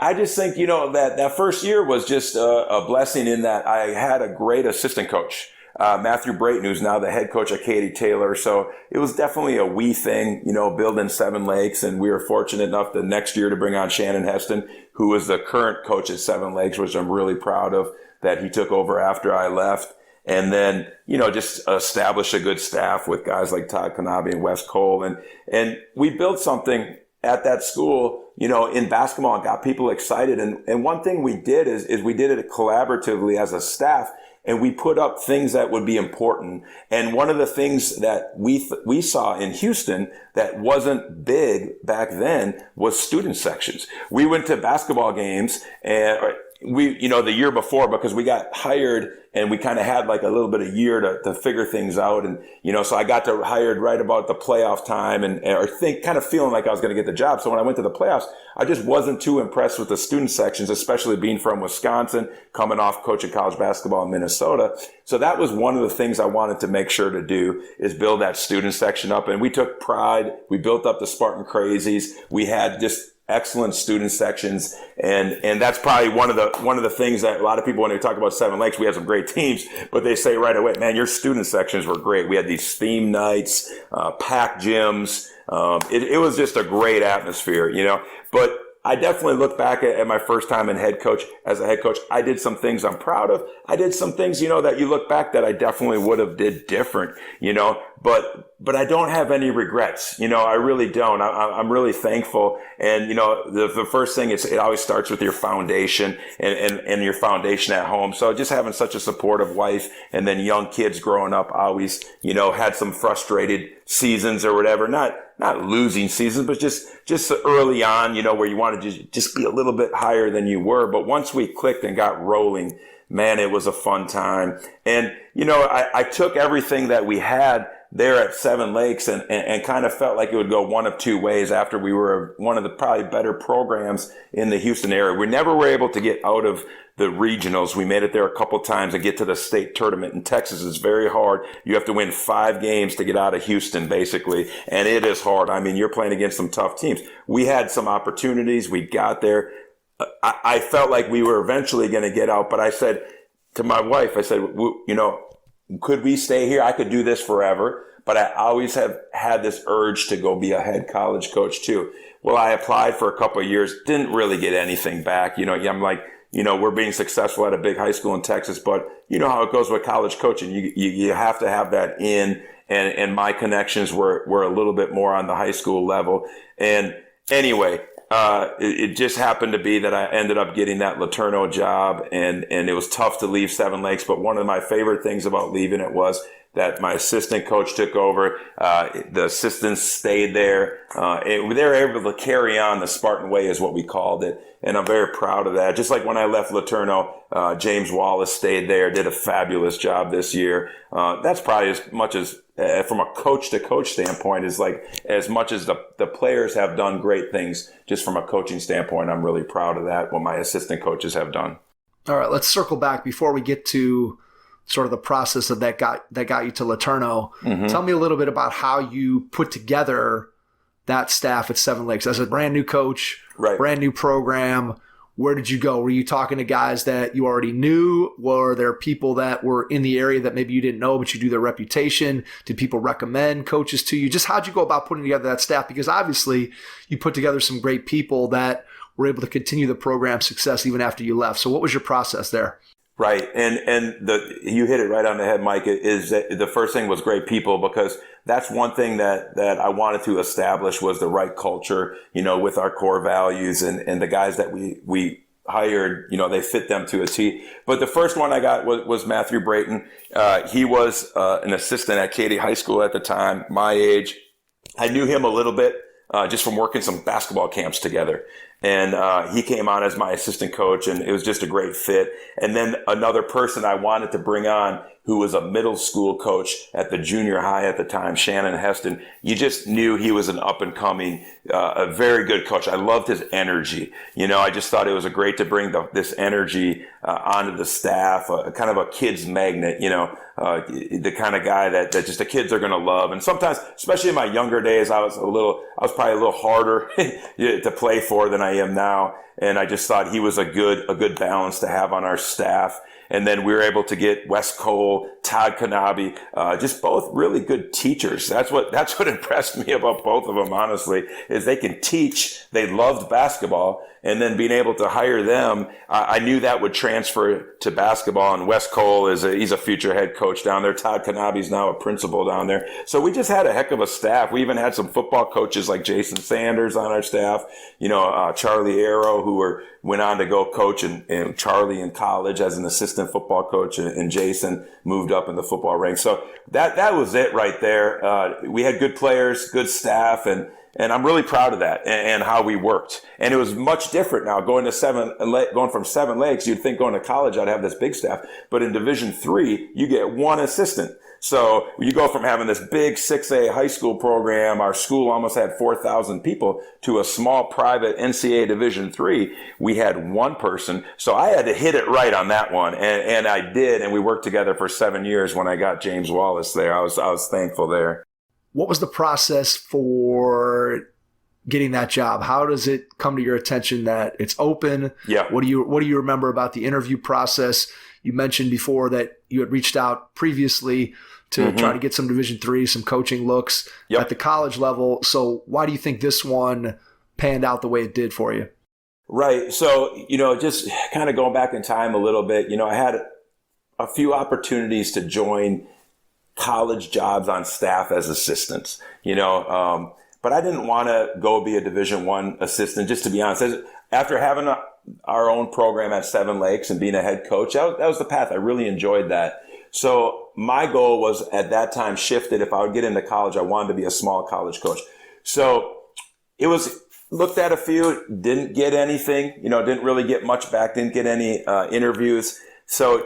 I just think that first year was just a blessing in that I had a great assistant coach, Matthew Brayton, who's now the head coach at Katy Taylor. So it was definitely a we thing, building Seven Lakes, and we were fortunate enough the next year to bring on Shannon Heston, who was the current coach at Seven Lakes, which I'm really proud of that he took over after I left. And then, just establish a good staff with guys like Todd Kanabe and Wes Cole. And we built something at that school, in basketball and got people excited. And one thing we did is we did it collaboratively as a staff, and we put up things that would be important. And one of the things that we saw in Houston that wasn't big back then was student sections. We went to basketball games and the year before, because we got hired and we kind of had like a little bit of year to figure things out. And, so I got hired right about the playoff time kind of feeling like I was going to get the job. So when I went to the playoffs, I just wasn't too impressed with the student sections, especially being from Wisconsin, coming off coaching college basketball in Minnesota. So that was one of the things I wanted to make sure to do, is build that student section up. And we took pride. We built up the Spartan Crazies. We had just excellent student sections, and that's probably one of the things that a lot of people, when they talk about Seven Lakes, we have some great teams, but they say right away, man, your student sections were great. We had these theme nights, packed gyms. It was just a great atmosphere, but I definitely look back at my first time as a head coach. I did some things I'm proud of. I did some things, that you look back that I definitely would have did different, but I don't have any regrets. I really don't. I'm really thankful. And, the first thing is it always starts with your foundation and your foundation at home. So just having such a supportive wife and then young kids growing up, I always, had some frustrated seasons or whatever, not losing seasons, but just early on, where you wanted to just be a little bit higher than you were. But once we clicked and got rolling, man, it was a fun time. And, I took everything that we had there at Seven Lakes and kind of felt like it would go one of two ways after we were one of the probably better programs in the Houston area. We never were able to get out of the regionals. We made it there a couple times and get to the state tournament. In Texas, it's very hard. You have to win 5 games to get out of Houston, basically. And it is hard. I mean, you're playing against some tough teams. We had some opportunities. We got there. I felt like we were eventually going to get out, but I said to my wife, could we stay here? I could do this forever, but I always have had this urge to go be a head college coach too. Well, I applied for a couple of years, didn't really get anything back. I'm like, we're being successful at a big high school in Texas, but you know how it goes with college coaching. You have to have that in, and my connections were a little bit more on the high school level. And anyway, it just happened to be that I ended up getting that LeTourneau job, and it was tough to leave Seven Lakes. But one of my favorite things about leaving it was that my assistant coach took over. The assistants stayed there. And they were able to carry on the Spartan way, is what we called it. And I'm very proud of that. Just like when I left LeTourneau, James Wallace stayed there, did a fabulous job this year. That's probably as much as, from a coach to coach standpoint, is like as much as the players have done great things. Just from a coaching standpoint, I'm really proud of that, what my assistant coaches have done. All right, let's circle back before we get to sort of the process of that got you to LeTourneau. Mm-hmm. Tell me a little bit about how you put together that staff at Seven Lakes as a brand new coach, right, brand new program. Where did you go? Were you talking to guys that you already knew? Were there people that were in the area that maybe you didn't know, but you knew their reputation? Did people recommend coaches to you? Just how'd you go about putting together that staff? Because obviously you put together some great people that were able to continue the program's success even after you left. So what was your process there? Right. And you hit it right on the head, Mike, is that the first thing was great people, because that's one thing that I wanted to establish was the right culture, with our core values, and the guys that we hired, they fit them to a T. But the first one I got was Matthew Brayton. He was an assistant at Katy High School at the time, my age. I knew him a little bit just from working some basketball camps together. And he came on as my assistant coach, and it was just a great fit. And then another person I wanted to bring on, who was a middle school coach at the junior high at the time, Shannon Heston. You just knew he was an up-and-coming, a very good coach. I loved his energy. I just thought it was great to bring this energy onto the staff, kind of a kid's magnet, the kind of guy that just the kids are going to love. And sometimes, especially in my younger days, I was probably a little harder to play for than I am now. And I just thought he was a good balance to have on our staff. And then we were able to get Wes Cole, Todd Kanabe, just both really good teachers. That's what impressed me about both of them, honestly, is they can teach. They loved basketball. And then being able to hire them, I knew that would transfer to basketball. And Wes Cole he's a future head coach down there. Todd Kanabe's now a principal down there. So we just had a heck of a staff. We even had some football coaches like Jason Sanders on our staff. Charlie Arrow, who went on to go coach and Charlie in college as an assistant football coach, and Jason moved up in the football ranks. So that was it right there. We had good players, good staff, and I'm really proud of that and how we worked. And it was much different now going from Seven Lakes. You'd think going to college I'd have this big staff, but in Division III you get one assistant. So you go from having this big 6A high school program, our school almost had 4,000 people, to a small private NCAA Division III. We had one person. So I had to hit it right on that one. And I did. And we worked together for 7 years when I got James Wallace there. I was thankful there. What was the process for getting that job? How does it come to your attention that it's open? Yeah. What do you remember about the interview process? You mentioned before that you had reached out previously to try to get some Division III, some coaching looks at the college level. So why do you think this one panned out the way it did for you? Right. So, just kind of going back in time a little bit, I had a few opportunities to join college jobs on staff as assistants, but I didn't want to go be a Division I assistant, just to be honest. After having our own program at Seven Lakes and being a head coach, that was the path. I really enjoyed that. So my goal was at that time shifted. If I would get into college, I wanted to be a small college coach. So it was looked at a few, didn't get anything, didn't really get much back, didn't get any interviews. So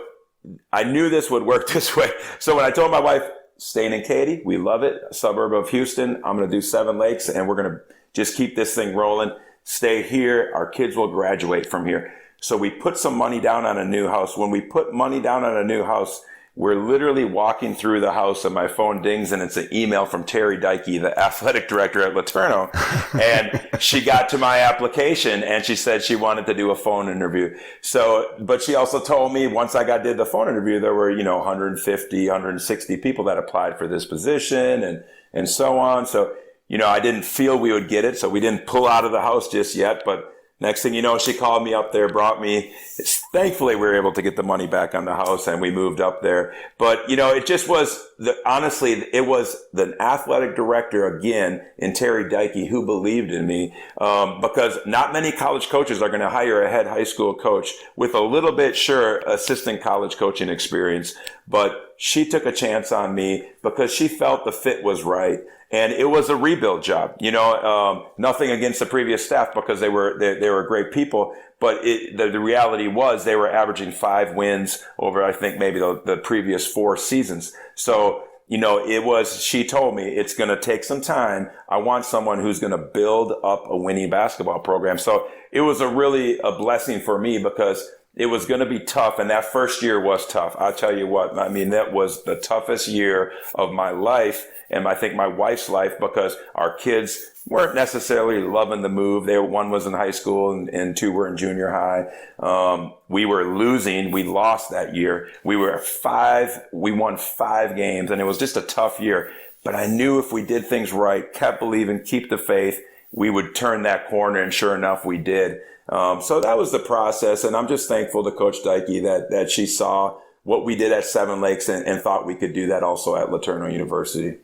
I knew this would work this way. So when I told my wife, staying in Katy, we love it, a suburb of Houston, I'm going to do Seven Lakes, and we're going to just keep this thing rolling, stay here, our kids will graduate from here. So we put some money down on a new house. When we put money down on a new house, we're literally walking through the house and my phone dings and it's an email from Terry Dykey, the athletic director at LeTourneau. And she got to my application and she said she wanted to do a phone interview. But she also told me once I did the phone interview, there were, 150, 160 people that applied for this position and so on. So, I didn't feel we would get it. So we didn't pull out of the house just yet, but next thing you know, she called me up there, brought me. Thankfully, we were able to get the money back on the house, and we moved up there. But, it just was, honestly, it was the athletic director, again, in Terry Dykey, who believed in me, because not many college coaches are going to hire a head high school coach with a little bit, assistant college coaching experience. But she took a chance on me because she felt the fit was right. And it was a rebuild job, nothing against the previous staff because they were great people. But the reality was they were averaging 5 wins over, I think, maybe the previous 4 seasons. So, she told me it's going to take some time. I want someone who's going to build up a winning basketball program. So it was really a blessing for me because it was going to be tough. And that first year was tough. I'll tell you what, that was the toughest year of my life. And I think my wife's life, because our kids weren't necessarily loving the move. One was in high school and 2 were in junior high. We were losing. We lost that year. We won 5 games, and it was just a tough year. But I knew if we did things right, kept believing, keep the faith, we would turn that corner, and sure enough, we did. So that was the process, and I'm just thankful to Coach Dykey that she saw what we did at Seven Lakes and thought we could do that also at LeTourneau University.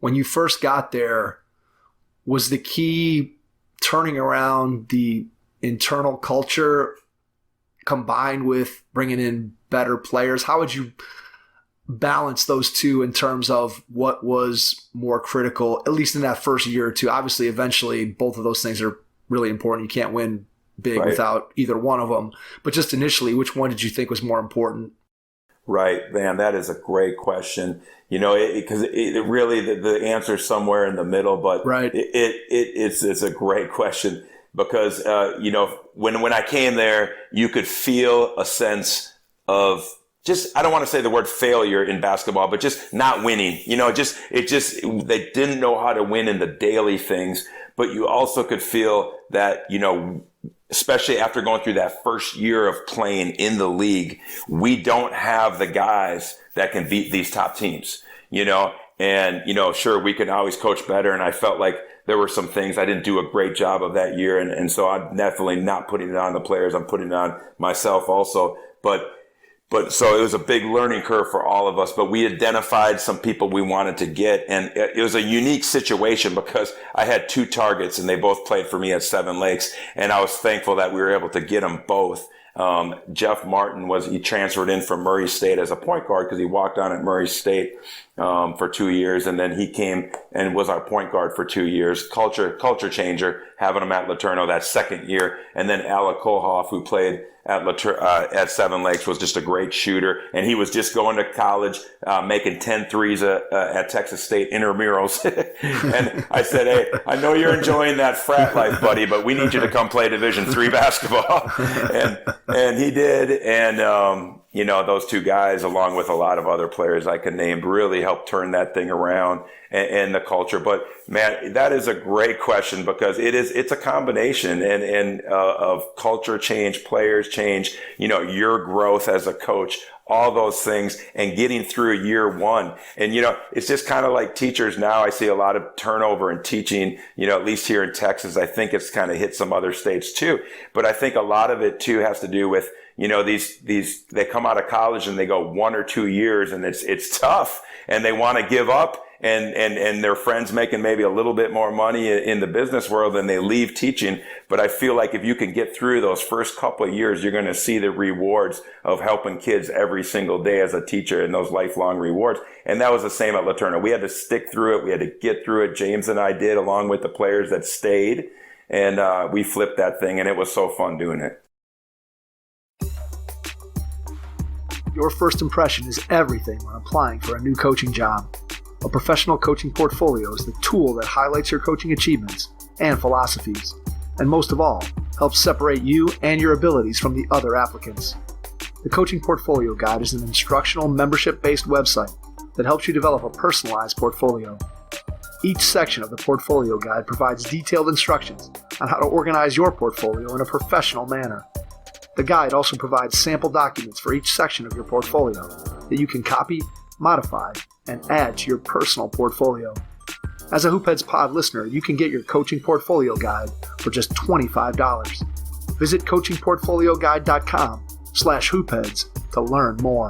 When you first got there, was the key turning around the internal culture combined with bringing in better players? How would you balance those two in terms of what was more critical, at least in that first year or two? Obviously, eventually, both of those things are really important. You can't win big without either one of them. But just initially, which one did you think was more important? Right, man, that is a great question. Because it really, the answer is somewhere in the middle, but it's a great question because, when I came there, you could feel a sense of I don't want to say the word failure in basketball, but just not winning, they didn't know how to win in the daily things, but you also could feel that, especially after going through that first year of playing in the league, we don't have the guys that can beat these top teams, and, sure, we can always coach better. And I felt like there were some things I didn't do a great job of that year. And so I'm definitely not putting it on the players. I'm putting it on myself also. But so it was a big learning curve for all of us, but we identified some people we wanted to get. And it was a unique situation because I had 2 targets and they both played for me at Seven Lakes. And I was thankful that we were able to get them both. Jeff Martin he transferred in from Murray State as a point guard because he walked on at Murray State, for 2 years. And then he came and was our point guard for 2 years. Culture changer, having him at LeTourneau that second year. And then Alec Kohoff, who played at Seven Lakes, was just a great shooter. And he was just going to college, making 10 threes at Texas State intramurals. And I said, hey, I know you're enjoying that frat life, buddy, but we need you to come play Division III basketball. And he did. And, those 2 guys, along with a lot of other players I could name, really helped turn that thing around and the culture. But man, that is a great question because it's a combination and of culture change, players change, your growth as a coach, all those things, and getting through year one. And, it's just kind of like teachers now. I see a lot of turnover in teaching, at least here in Texas. I think it's kind of hit some other states too. But I think a lot of it too has to do with, these they come out of college and they go 1 or 2 years and it's tough and they want to give up and their friends making maybe a little bit more money in the business world and they leave teaching. But I feel like if you can get through those first couple of years, you're going to see the rewards of helping kids every single day as a teacher and those lifelong rewards. And that was the same at LeTourneau. We had to stick through it. We had to get through it. James and I did, along with the players that stayed. And we flipped that thing and it was so fun doing it. Your first impression is everything when applying for a new coaching job. A professional coaching portfolio is the tool that highlights your coaching achievements and philosophies, and most of all, helps separate you and your abilities from the other applicants. The Coaching Portfolio Guide is an instructional, membership-based website that helps you develop a personalized portfolio. Each section of the Portfolio Guide provides detailed instructions on how to organize your portfolio in a professional manner. The guide also provides sample documents for each section of your portfolio that you can copy, modify, and add to your personal portfolio. As a Hoopheads Pod listener, you can get your Coaching Portfolio Guide for just $25. Visit coachingportfolioguide.com/hoopheads to learn more.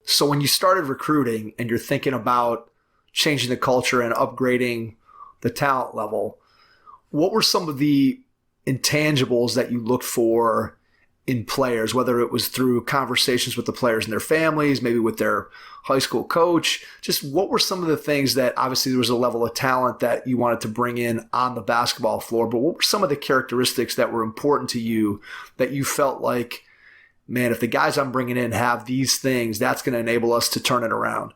So when you started recruiting and you're thinking about changing the culture and upgrading the talent level, what were some of the intangibles that you looked for in players, whether it was through conversations with the players and their families, maybe with their high school coach? Just what were some of the things that, obviously there was a level of talent that you wanted to bring in on the basketball floor, but what were some of the characteristics that were important to you that you felt like, man, if the guys I'm bringing in have these things, that's going to enable us to turn it around?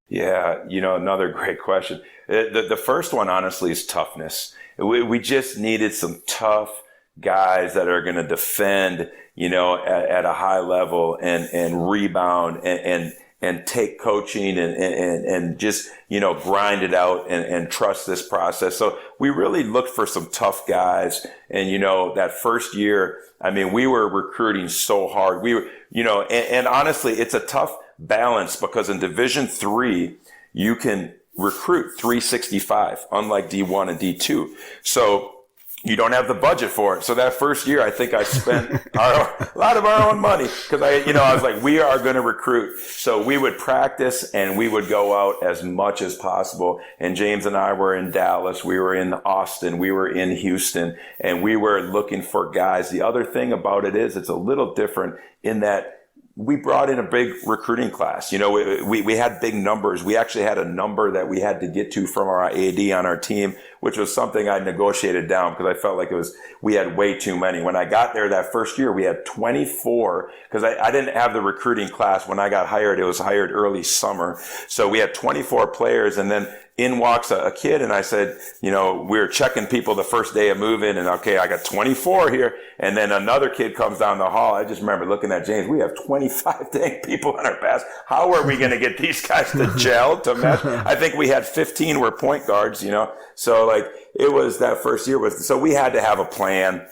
Yeah, another great question. The first one, honestly, is toughness. We just needed some tough guys that are going to defend, at a high level and rebound and take coaching and just, grind it out and trust this process. So we really looked for some tough guys. And, that first year, we were recruiting so hard. We were, and honestly, it's a tough balance because in Division III, you can recruit 365, unlike D1 and D2. So you don't have the budget for it. So that first year, I think I spent a lot of our own money because I was like, we are going to recruit. So we would practice and we would go out as much as possible. And James and I were in Dallas. We were in Austin. We were in Houston, and we were looking for guys. The other thing about it is it's a little different in that we brought in a big recruiting class. We had big numbers. We actually had a number that we had to get to from our AD on our team, which was something I negotiated down because I felt like we had way too many. When I got there that first year, we had 24 because I didn't have the recruiting class when I got hired. It was hired early summer. So we had 24 players, and then in walks a kid, and I said, we were checking people the first day of moving, and okay, I got 24 here. And then another kid comes down the hall. I just remember looking at James, we have 25 dang people on our pass. How are we going to get these guys to gel, to mesh? I think we had 15 were point guards, So it was that first year so we had to have a plan,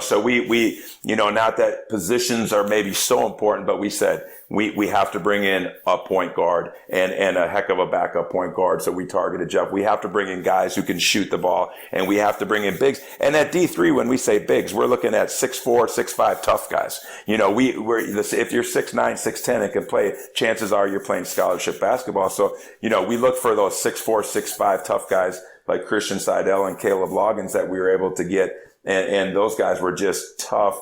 so we not that positions are maybe so important, but we said, we have to bring in a point guard and a heck of a backup point guard. So we targeted Jeff. We have to bring in guys who can shoot the ball, and we have to bring in bigs. And at D3, when we say bigs, we're looking at 6'4", 6'5" tough guys. If you're 6'9", 6'10" and can play, chances are you're playing scholarship basketball. So, we look for those 6'4", 6'5" tough guys like Christian Seidel and Caleb Loggins that we were able to get. And those guys were just tough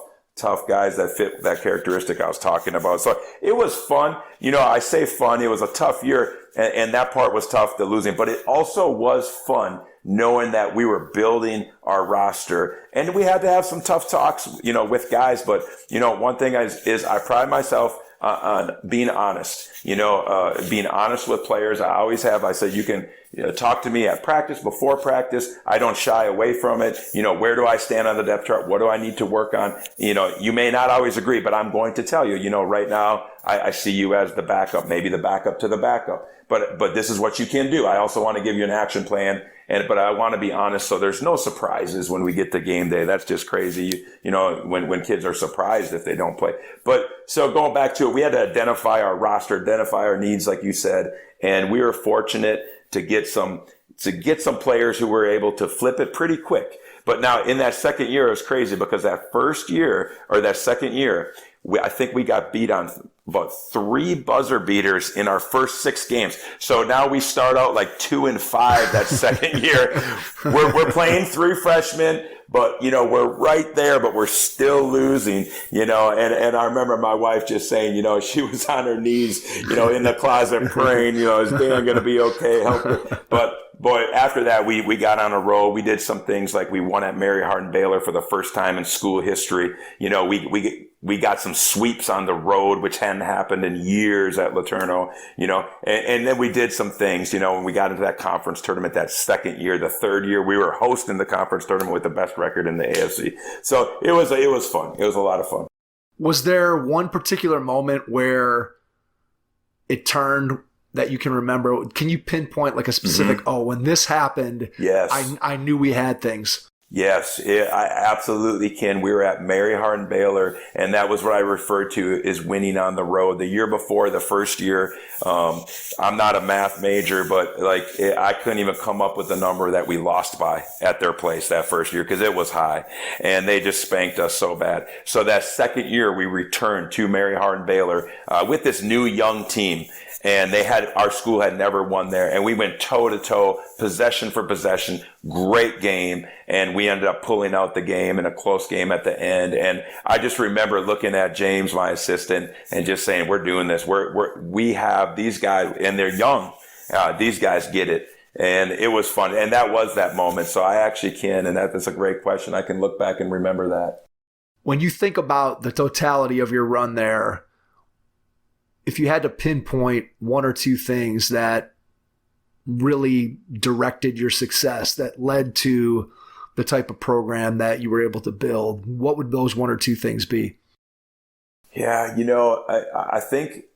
guys that fit that characteristic I was talking about. So it was fun. I say fun. It was a tough year, and that part was tough, the losing. But it also was fun knowing that we were building our roster. And we had to have some tough talks, with guys. But, one thing is I pride myself on being honest, being honest with players. I always have. I said, you can talk to me at practice, before practice. I don't shy away from it. Where do I stand on the depth chart? What do I need to work on? You may not always agree, but I'm going to tell you, right now I see you as the backup, maybe the backup to the backup. But this is what you can do. I also want to give you an action plan. But I want to be honest, so there's no surprises when we get to game day. That's just crazy, when kids are surprised if they don't play. But so going back to it, we had to identify our roster, identify our needs, like you said, and we were fortunate to get some players who were able to flip it pretty quick. But now in that second year, it was crazy because that second year, I think we got beat on about 3 buzzer beaters in our first 6 games. So now we start out like 2-5 that second year. We're playing 3 freshmen, but we're right there, but we're still losing, and I remember my wife just saying, she was on her knees, in the closet praying, is Dan going to be okay? Help her. But boy, after that, we got on a roll. We did some things like we won at Mary Hardin Baylor for the first time in school history. We got some sweeps on the road, which hadn't happened in years at LeTourneau, and then we did some things, when we got into that conference tournament that second year. The third year, we were hosting the conference tournament with the best record in the AFC. So it was fun. It was a lot of fun. Was there one particular moment where it turned that you can remember? Can you pinpoint like a specific, when this happened, yes, I knew we had things? Yes, I absolutely can. We were at Mary Hardin Baylor, and that was what I referred to as winning on the road. The year before, the first year, I'm not a math major, but I couldn't even come up with the number that we lost by at their place that first year because it was high, and they just spanked us so bad. So that second year, we returned to Mary Hardin Baylor with this new young team. And our school had never won there. And we went toe to toe, possession for possession, great game. And we ended up pulling out the game in a close game at the end. And I just remember looking at James, my assistant, and just saying, we're doing this. We have these guys, and they're young. These guys get it. And it was fun. And that was that moment. So I actually can. And that's a great question. I can look back and remember that. When you think about the totality of your run there, if you had to pinpoint one or two things that really directed your success, that led to the type of program that you were able to build, what would those one or two things be? Yeah, I think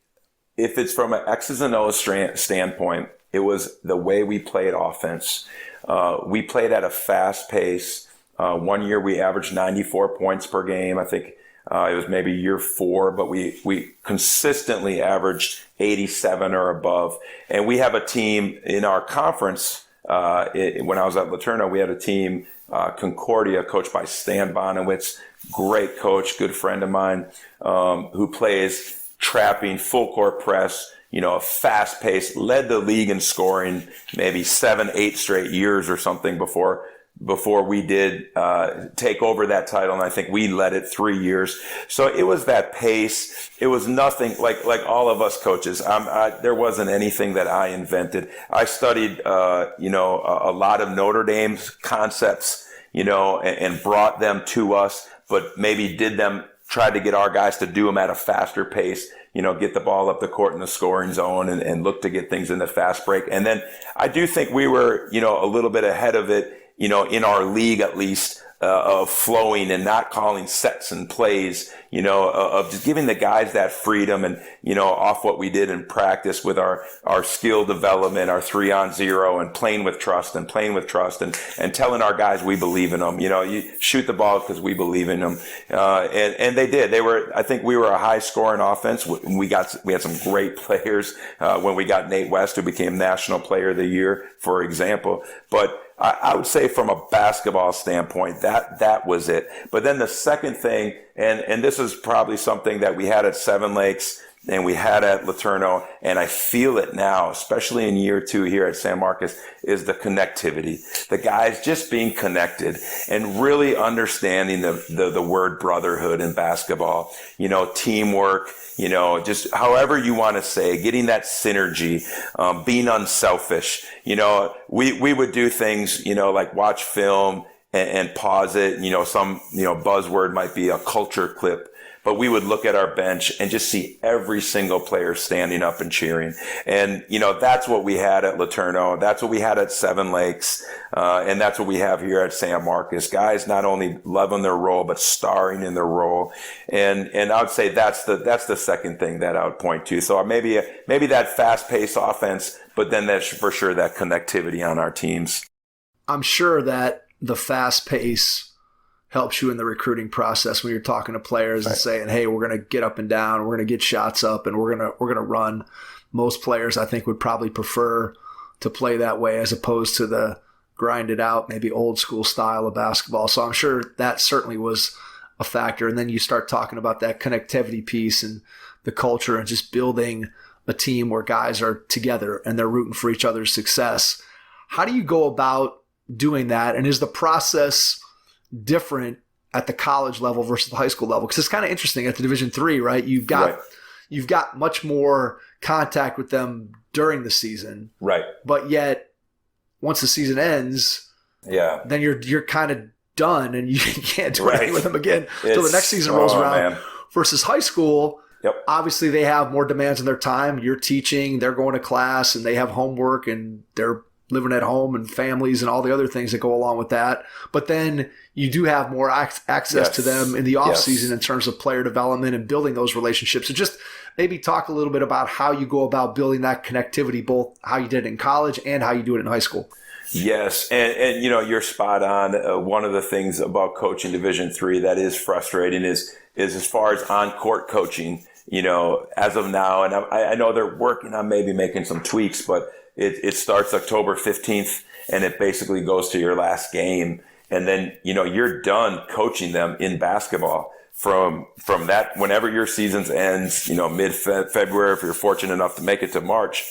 if it's from an X's and O's standpoint, it was the way we played offense. We played at a fast pace. One year we averaged 94 points per game. I think it was maybe year 4, but we consistently averaged 87 or above. And we have a team in our conference. When I was at LeTourneau, we had a team, Concordia, coached by Stan Bonowitz, great coach, good friend of mine, who plays trapping, full court press, fast pace, led the league in scoring maybe 7-8 straight years or something before we did take over that title, and I think we led it 3 years. So it was that pace. It was nothing like all of us coaches. There wasn't anything that I invented. I studied, a lot of Notre Dame's concepts, and brought them to us, but maybe tried to get our guys to do them at a faster pace. Get the ball up the court in the scoring zone and look to get things in the fast break. And then I do think we were, a little bit ahead of it, in our league at least, of flowing and not calling sets and plays, of just giving the guys that freedom and, off what we did in practice with our skill development, our 3-on-0 and playing with trust and telling our guys we believe in them. You shoot the ball because we believe in them. And they did. I think we were a high scoring offense. We had some great players, when we got Nate West, who became National Player of the Year, for example. But I would say from a basketball standpoint, that was it. But then the second thing, and this is probably something that we had at Seven Lakes and we had at LeTourneau, and I feel it now, especially in year 2 here at San Marcos, is the connectivity. The guys just being connected and really understanding the word brotherhood in basketball, teamwork, just however you want to say, getting that synergy, being unselfish. We would do things, like watch film and pause it. Some, buzzword might be a culture clip. But we would look at our bench and just see every single player standing up and cheering. And, that's what we had at LeTourneau. That's what we had at Seven Lakes. And that's what we have here at San Marcos. Guys not only loving their role, but starring in their role. And I would say that's the second thing that I would point to. So maybe that fast-paced offense, but then that's for sure that connectivity on our teams. I'm sure that the fast pace helps you in the recruiting process when you're talking to players and saying, hey, we're going to get up and down, we're going to get shots up, and we're going to run. Most players, I think, would probably prefer to play that way as opposed to the grinded out, maybe old school style of basketball. So I'm sure that certainly was a factor. And then you start talking about that connectivity piece and the culture and just building a team where guys are together and they're rooting for each other's success. How do you go about doing that? And is the process different at the college level versus the high school level? Because it's kind of interesting at the Division III, right? You've got much more contact with them during the season, right? But yet, once the season ends, then you're kind of done, and you can't do anything with them again until the next season rolls around. Man. Versus high school, obviously they have more demands on their time. You're teaching, they're going to class, and they have homework, and they're living at home and families and all the other things that go along with that. But then you do have more access to them in the off season in terms of player development and building those relationships. So just maybe talk a little bit about how you go about building that connectivity, both how you did it in college and how you do it in high school. Yes, and you're spot on. One of the things about coaching Division III that is frustrating is as far as on-court coaching, as of now, and I know they're working on maybe making some tweaks, but it starts October 15th, and it basically goes to your last game. And then, you're done coaching them in basketball from that, whenever your season ends, mid-February, if you're fortunate enough to make it to March,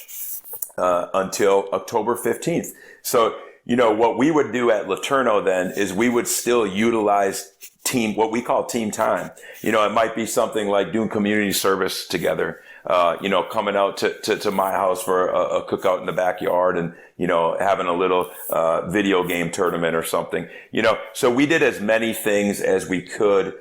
until October 15th. So, what we would do at LeTourneau then is we would still utilize what we call team time. It might be something like doing community service together, coming out to my house for a cookout in the backyard and, having a little video game tournament or something, So we did as many things as we could,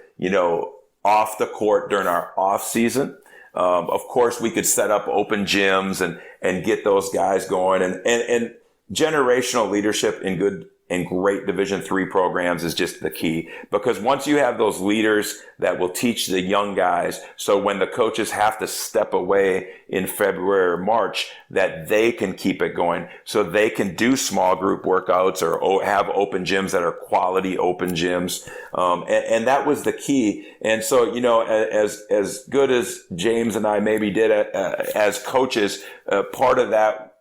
off the court during our off season. Of course, we could set up open gyms and get those guys going and generational leadership in good and great Division III programs is just the key, because once you have those leaders that will teach the young guys, so when the coaches have to step away in February or March, that they can keep it going, so they can do small group workouts or have open gyms that are quality open gyms. And that was the key. And so, as good as James and I maybe did as coaches, part of that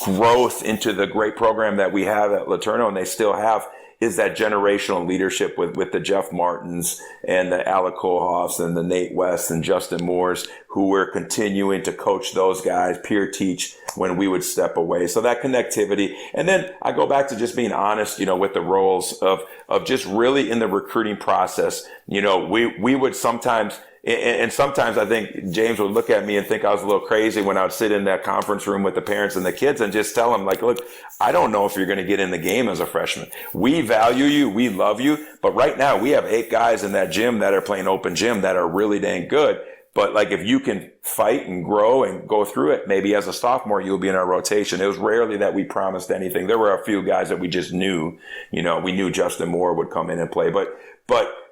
growth into the great program that we have at LeTourneau, and they still have, is that generational leadership with the Jeff Martins and the Alec Kohoffs and the Nate West and Justin Moores, who we're continuing to coach those guys, peer teach when we would step away. So that connectivity. And then I go back to just being honest, with the roles of just really in the recruiting process. We would sometimes, and sometimes I think James would look at me and think I was a little crazy when I would sit in that conference room with the parents and the kids and just tell them, like, look, I don't know if you're going to get in the game as a freshman. We value you. We love you. But right now we have 8 guys in that gym that are playing open gym that are really dang good. But like, if you can fight and grow and go through it, maybe as a sophomore, you'll be in our rotation. It was rarely that we promised anything. There were a few guys that we just knew, we knew Justin Moore would come in and play, but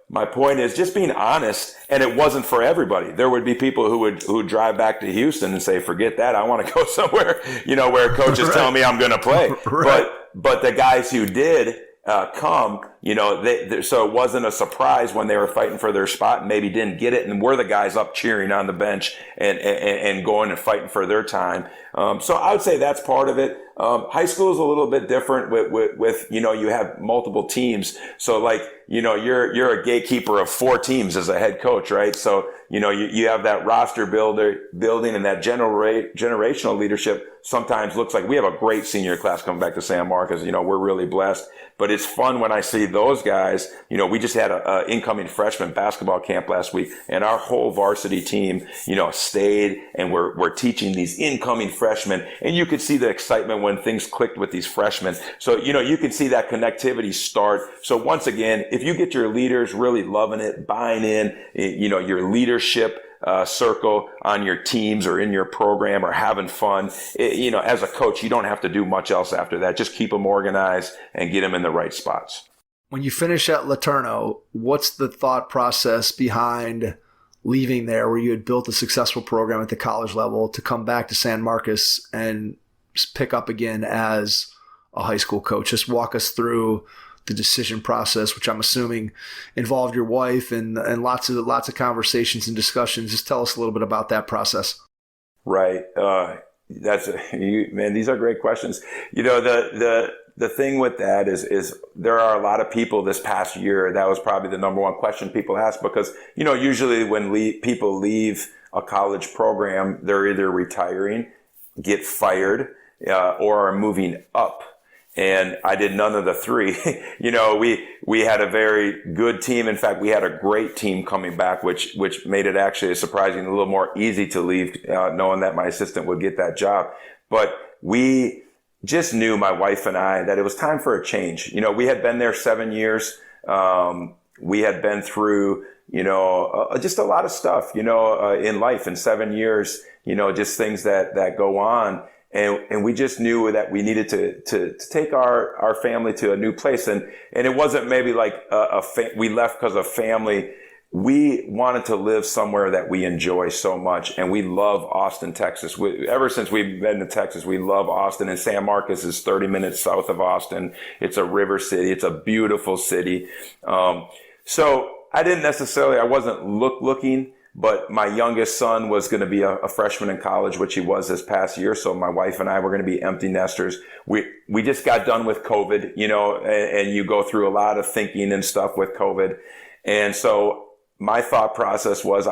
my point is just being honest, and it wasn't for everybody. There would be people who would drive back to Houston and say, forget that. I want to go somewhere, where coaches tell me I'm going to play. Right. But the guys who did come, so it wasn't a surprise when they were fighting for their spot and maybe didn't get it. And we're the guys up cheering on the bench and going and fighting for their time. So I would say that's part of it. High school is a little bit different with you have multiple teams. So like, you're a gatekeeper of 4 teams as a head coach, right? So, you have that roster building and that generational leadership sometimes looks like we have a great senior class coming back to San Marcos. We're really blessed, but it's fun when I see those guys. We just had a incoming freshman basketball camp last week, and our whole varsity team, stayed and we're teaching these incoming freshmen, and you could see the excitement when things clicked with these freshmen. So, you can see that connectivity start. So once again, if you get your leaders really loving it, buying in, your leadership circle on your teams or in your program or having fun, as a coach, you don't have to do much else after that. Just keep them organized and get them in the right spots. When you finish at LeTourneau, what's the thought process behind leaving there where you had built a successful program at the college level to come back to San Marcos and pick up again as a high school coach? Just walk us through the decision process, which I'm assuming involved your wife and lots of conversations and discussions. Just tell us a little bit about that process. Right. Man, these are great questions. The thing with that is there are a lot of people this past year, that was probably the number one question people ask, because, usually when people leave a college program, they're either retiring, get fired, or are moving up. And I did none of the 3. We had a very good team. In fact, we had a great team coming back, which made it actually surprising, a little more easy to leave, knowing that my assistant would get that job. But we just knew, my wife and I, that it was time for a change. We had been there 7 years. We had been through, just a lot of stuff, in life in 7 years, just things that go on. And we just knew that we needed to take our family to a new place. And it wasn't maybe like we left because of family. We wanted to live somewhere that we enjoy so much. And we love Austin, Texas. Ever since we've been to Texas, we love Austin. And San Marcos is 30 minutes south of Austin. It's a river city. It's a beautiful city. So I wasn't looking. But my youngest son was going to be a freshman in college, which he was this past year. So my wife and I were going to be empty nesters. We just got done with COVID, and you go through a lot of thinking and stuff with COVID. And so my thought process was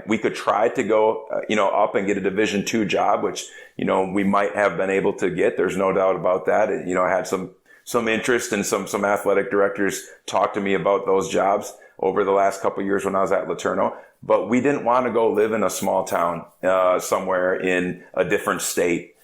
we could try to go, up and get a Division II job, which, we might have been able to get. There's no doubt about that. I had some interest, and some athletic directors talked to me about those jobs over the last couple of years when I was at LeTourneau. But we didn't want to go live in a small town somewhere in a different state.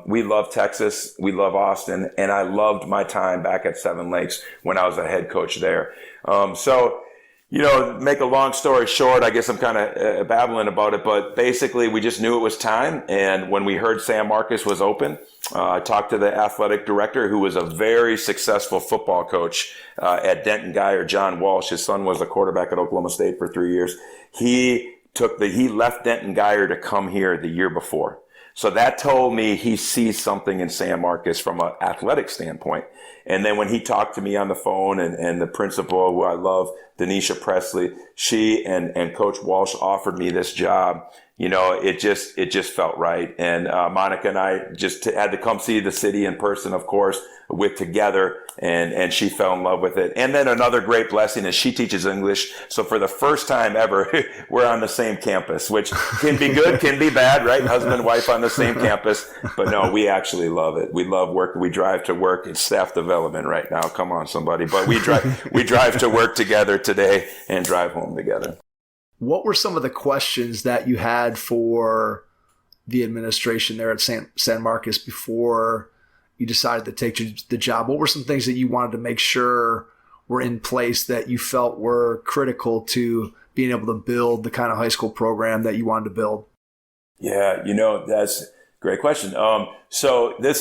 We love Texas. We love Austin. And I loved my time back at Seven Lakes when I was a head coach there. Make a long story short, I guess I'm kind of babbling about it, but basically we just knew it was time. And when we heard San Marcos was open, I talked to the athletic director, who was a very successful football coach at Denton Guyer, John Walsh. His son was a quarterback at Oklahoma State for 3 years. He left Denton Guyer to come here the year before. So that told me he sees something in San Marcos from an athletic standpoint. And then when he talked to me on the phone, and the principal, who I love, Denisha Presley, she and Coach Walsh offered me this job. It just felt right. And Monica and I just had to come see the city in person, of course, together, and she fell in love with it. And then another great blessing is she teaches English. So for the first time ever, we're on the same campus, which can be good, can be bad, right? Husband and wife on the same campus. But no, we actually love it. We love work. We drive to work. It's staff development right now. Come on, somebody. But we drive to work together today and drive home together. What were some of the questions that you had for the administration there at San Marcos before you decided to take the job? What were some things that you wanted to make sure were in place that you felt were critical to being able to build the kind of high school program that you wanted to build? Yeah, that's a great question. So this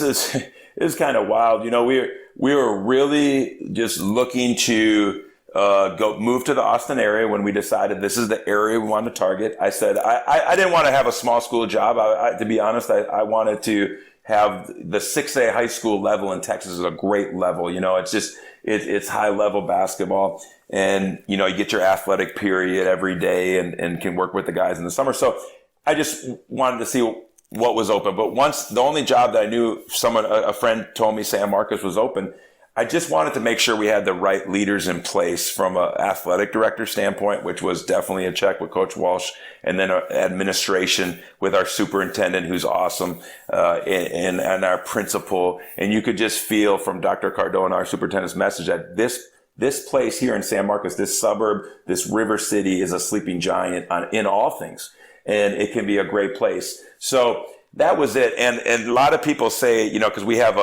is kind of wild. We were really just looking to move to the Austin area when we decided this is the area we wanted to target. I said I didn't want to have a small school job. To be honest, I wanted to have the 6A high school level in Texas is a great level. It's high level basketball, and you get your athletic period every day and can work with the guys in the summer. So I just wanted to see what was open. But once the only job that I knew, a friend told me San Marcos was open, I just wanted to make sure we had the right leaders in place from an athletic director standpoint, which was definitely a check with Coach Walsh, and then administration with our superintendent, who's awesome, and our principal. And you could just feel from Dr. Cardona, our superintendent's message, that this place here in San Marcos, this suburb, this river city, is a sleeping giant in all things, and it can be a great place. So that was it. And a lot of people say, because we have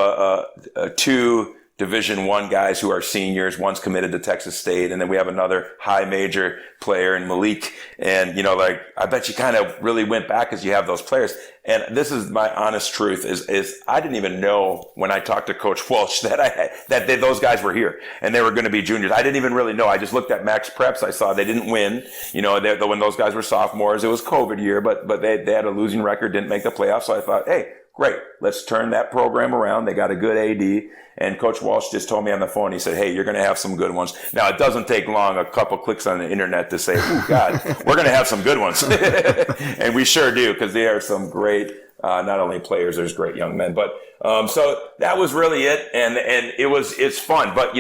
two Division I guys who are seniors. One's committed to Texas State, and then we have another high major player in Malik. And, I bet you kind of really went back because you have those players. And this is my honest truth is I didn't even know when I talked to Coach Walsh that those guys were here and they were going to be juniors. I didn't even really know. I just looked at Max Preps. I saw they didn't win. When those guys were sophomores, it was COVID year, but they had a losing record, didn't make the playoffs. So I thought, hey, great, let's turn that program around. They got a good AD. And Coach Walsh just told me on the phone, he said, hey, you're going to have some good ones. Now, it doesn't take long, a couple clicks on the internet to say, oh, God, we're going to have some good ones. And we sure do, because they are some great, not only players, there's great young men. But so that was really it. And it's fun. But,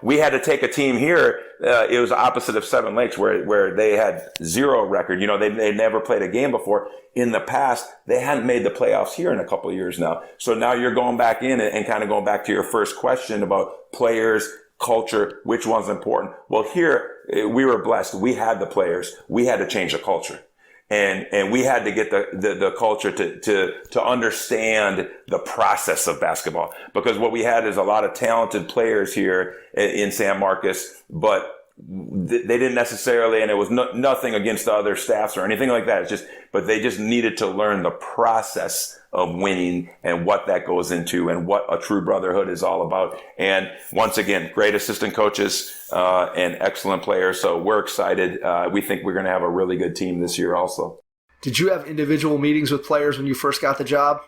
we had to take a team here. It was opposite of Seven Lakes where they had 0 record. They never played a game before. In the past, they hadn't made the playoffs here in a couple of years now. So now you're going back in and kind of going back to your first question about players, culture, which one's important. Well, here we were blessed. We had the players. We had to change the culture. And we had to get the culture to understand the process of basketball, because what we had is a lot of talented players here in San Marcos, but they didn't necessarily, and it was nothing against the other staffs or anything like that. It's just, but they just needed to learn the process of winning and what that goes into and what a true brotherhood is all about. And once again, great assistant coaches and excellent players. So we're excited. We think we're going to have a really good team this year also. Did you have individual meetings with players when you first got the job?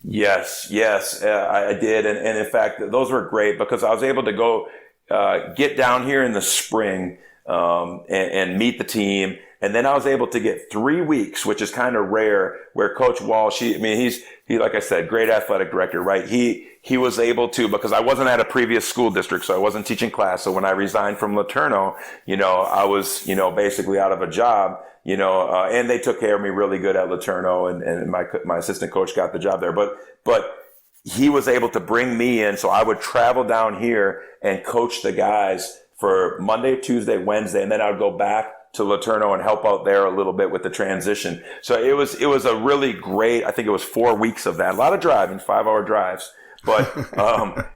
Yes, I did. And in fact, those were great because I was able to go get down here in the spring and meet the team. And then I was able to get 3 weeks, which is kind of rare, where Coach Walsh, he's like I said, great athletic director, right? He was able to, because I wasn't at a previous school district, so I wasn't teaching class. So when I resigned from LeTourneau, I was, basically out of a job, and they took care of me really good at LeTourneau, and my assistant coach got the job there. But he was able to bring me in, so I would travel down here and coach the guys for Monday, Tuesday, Wednesday, and then I would go back to LeTourneau and help out there a little bit with the transition. So it was a really great, I think it was 4 weeks of that. A lot of driving, 5-hour drives. But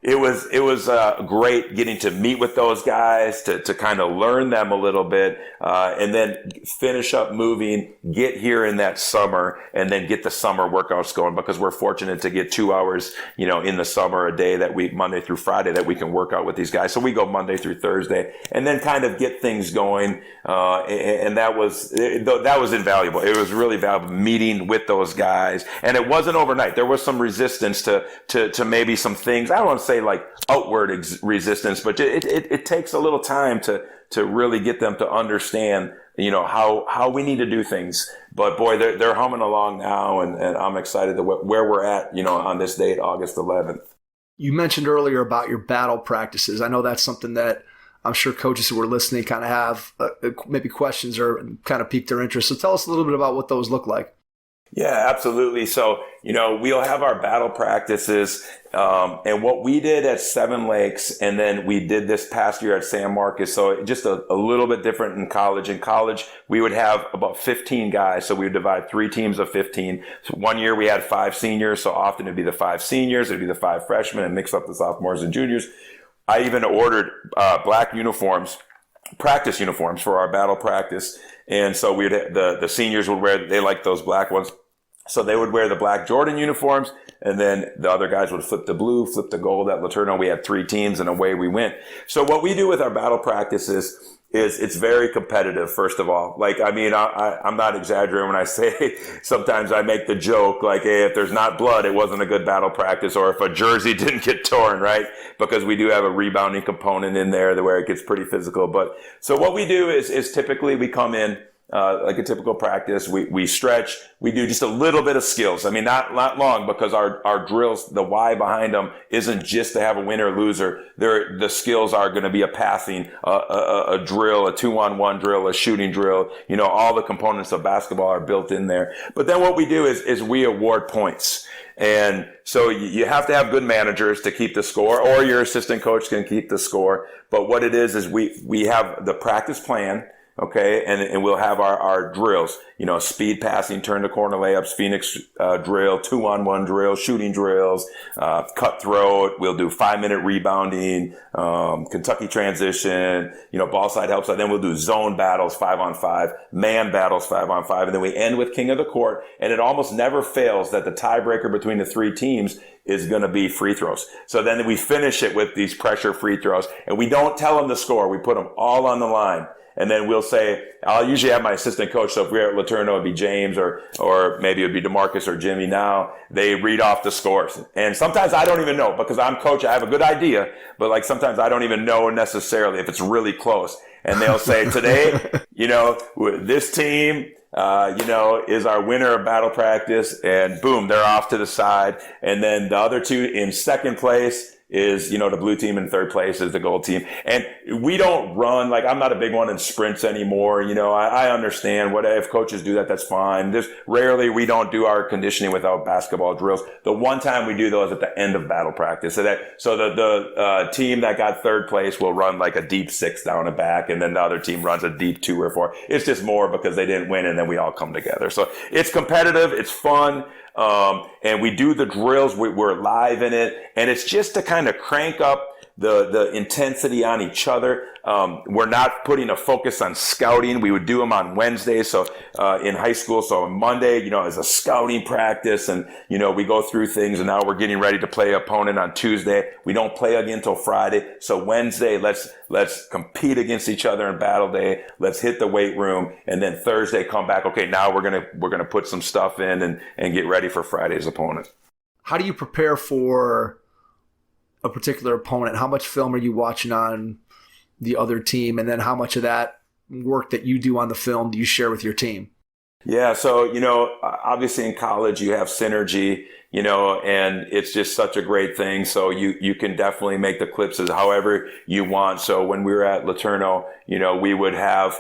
it was great getting to meet with those guys, to kind of learn them a little bit, and then finish up moving, get here in that summer, and then get the summer workouts going, because we're fortunate to get 2 hours, in the summer a day that week, Monday through Friday, that we can work out with these guys. So we go Monday through Thursday and then kind of get things going. And that was invaluable. It was really valuable meeting with those guys. And it wasn't overnight. There was some resistance to maybe some things. I don't want to say like outward resistance, but it takes a little time to really get them to understand, how we need to do things. But boy, they're humming along now, and I'm excited to where we're at, on this date, August 11th. You mentioned earlier about your battle practices. I know that's something that I'm sure coaches who are listening kind of have maybe questions or kind of pique their interest. So tell us a little bit about what those look like. Yeah, absolutely. So, we'll have our battle practices. And what we did at Seven Lakes, and then we did this past year at San Marcos. So just a little bit different in college. In college, we would have about 15 guys. So we would divide 3 teams of 15. So one year we had 5 seniors. So often it'd be the 5 seniors, it'd be the 5 freshmen, and mix up the sophomores and juniors. I even ordered black uniforms, practice uniforms for our battle practice. And so the seniors would wear, they like those black ones. So they would wear the black Jordan uniforms, and then the other guys would flip to blue, flip to gold. At LeTourneau, we had 3 teams, and away we went. So what we do with our battle practices is it's very competitive, first of all. I'm not exaggerating when I say sometimes I make the joke, like, hey, if there's not blood, it wasn't a good battle practice, or if a jersey didn't get torn, right? Because we do have a rebounding component in there where it gets pretty physical. But so what we do is typically we come in, like a typical practice, we stretch, we do just a little bit of skills. I mean, not long, because our drills, the why behind them isn't just to have a winner or loser. The skills are going to be a passing, a drill, a 2-on-1 drill, a shooting drill. All the components of basketball are built in there. But then what we do is we award points. And so you have to have good managers to keep the score, or your assistant coach can keep the score. But what it is we have the practice plan. Okay, and we'll have our drills, speed passing, turn to corner layups, Phoenix drill, 2-on-1 drill, shooting drills, cutthroat. We'll do 5-minute rebounding, Kentucky transition, ball side, help side. Then we'll do zone battles, 5-on-5, man battles, 5-on-5, and then we end with king of the court. And it almost never fails that the tiebreaker between the 3 teams is going to be free throws. So then we finish it with these pressure free throws, and we don't tell them the score. We put them all on the line. And then we'll say, I'll usually have my assistant coach. So if we're at LeTourneau, it'd be James or maybe it'd be DeMarcus or Jimmy. Now they read off the scores. And sometimes I don't even know, because I'm coach. I have a good idea, but sometimes I don't even know necessarily if it's really close. And they'll say, today, this team, is our winner of battle practice, and boom, they're off to the side. And then the other 2 in second place is, the blue team, in third place is the gold team. And we don't run, I'm not a big one in sprints anymore. I understand if coaches do that, that's fine. Rarely we don't do our conditioning without basketball drills. The one time we do those at the end of battle practice. So the team that got third place will run a deep 6 down and back, and then the other team runs a deep 2 or 4. It's just more because they didn't win, and then we all come together. So it's competitive, it's fun. And we do the drills, we're live in it, and it's just to kind trying to crank up the intensity on each other. We're not putting a focus on scouting. We would do them on Wednesday. So in high school, so on Monday, is a scouting practice, and we go through things, and now we're getting ready to play an opponent on Tuesday. We don't play again until Friday. So Wednesday, let's compete against each other in battle day. Let's hit the weight room, and then Thursday come back. Okay, now we're gonna put some stuff in and get ready for Friday's opponent. How do you prepare for a particular opponent? How much film are you watching on the other team? And then how much of that work that you do on the film do you share with your team? Yeah. So, obviously in college you have synergy, and it's just such a great thing. So you can definitely make the clips as however you want. So when we were at LeTourneau, we would have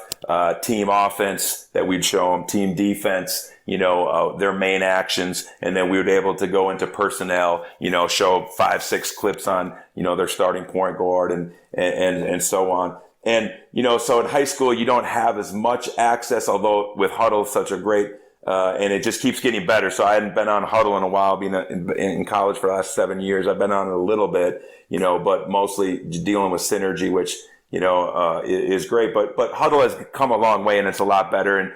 team offense that we'd show them, team defense, their main actions. And then we would be able to go into personnel, show 5-6 clips on, their starting point guard and so on. And, so in high school, you don't have as much access, although with Huddle, such a great, and it just keeps getting better. So I hadn't been on Huddle in a while, being in college for the last 7 years. I've been on it a little bit, but mostly dealing with synergy, which, is great. But Huddle has come a long way, and it's a lot better. And,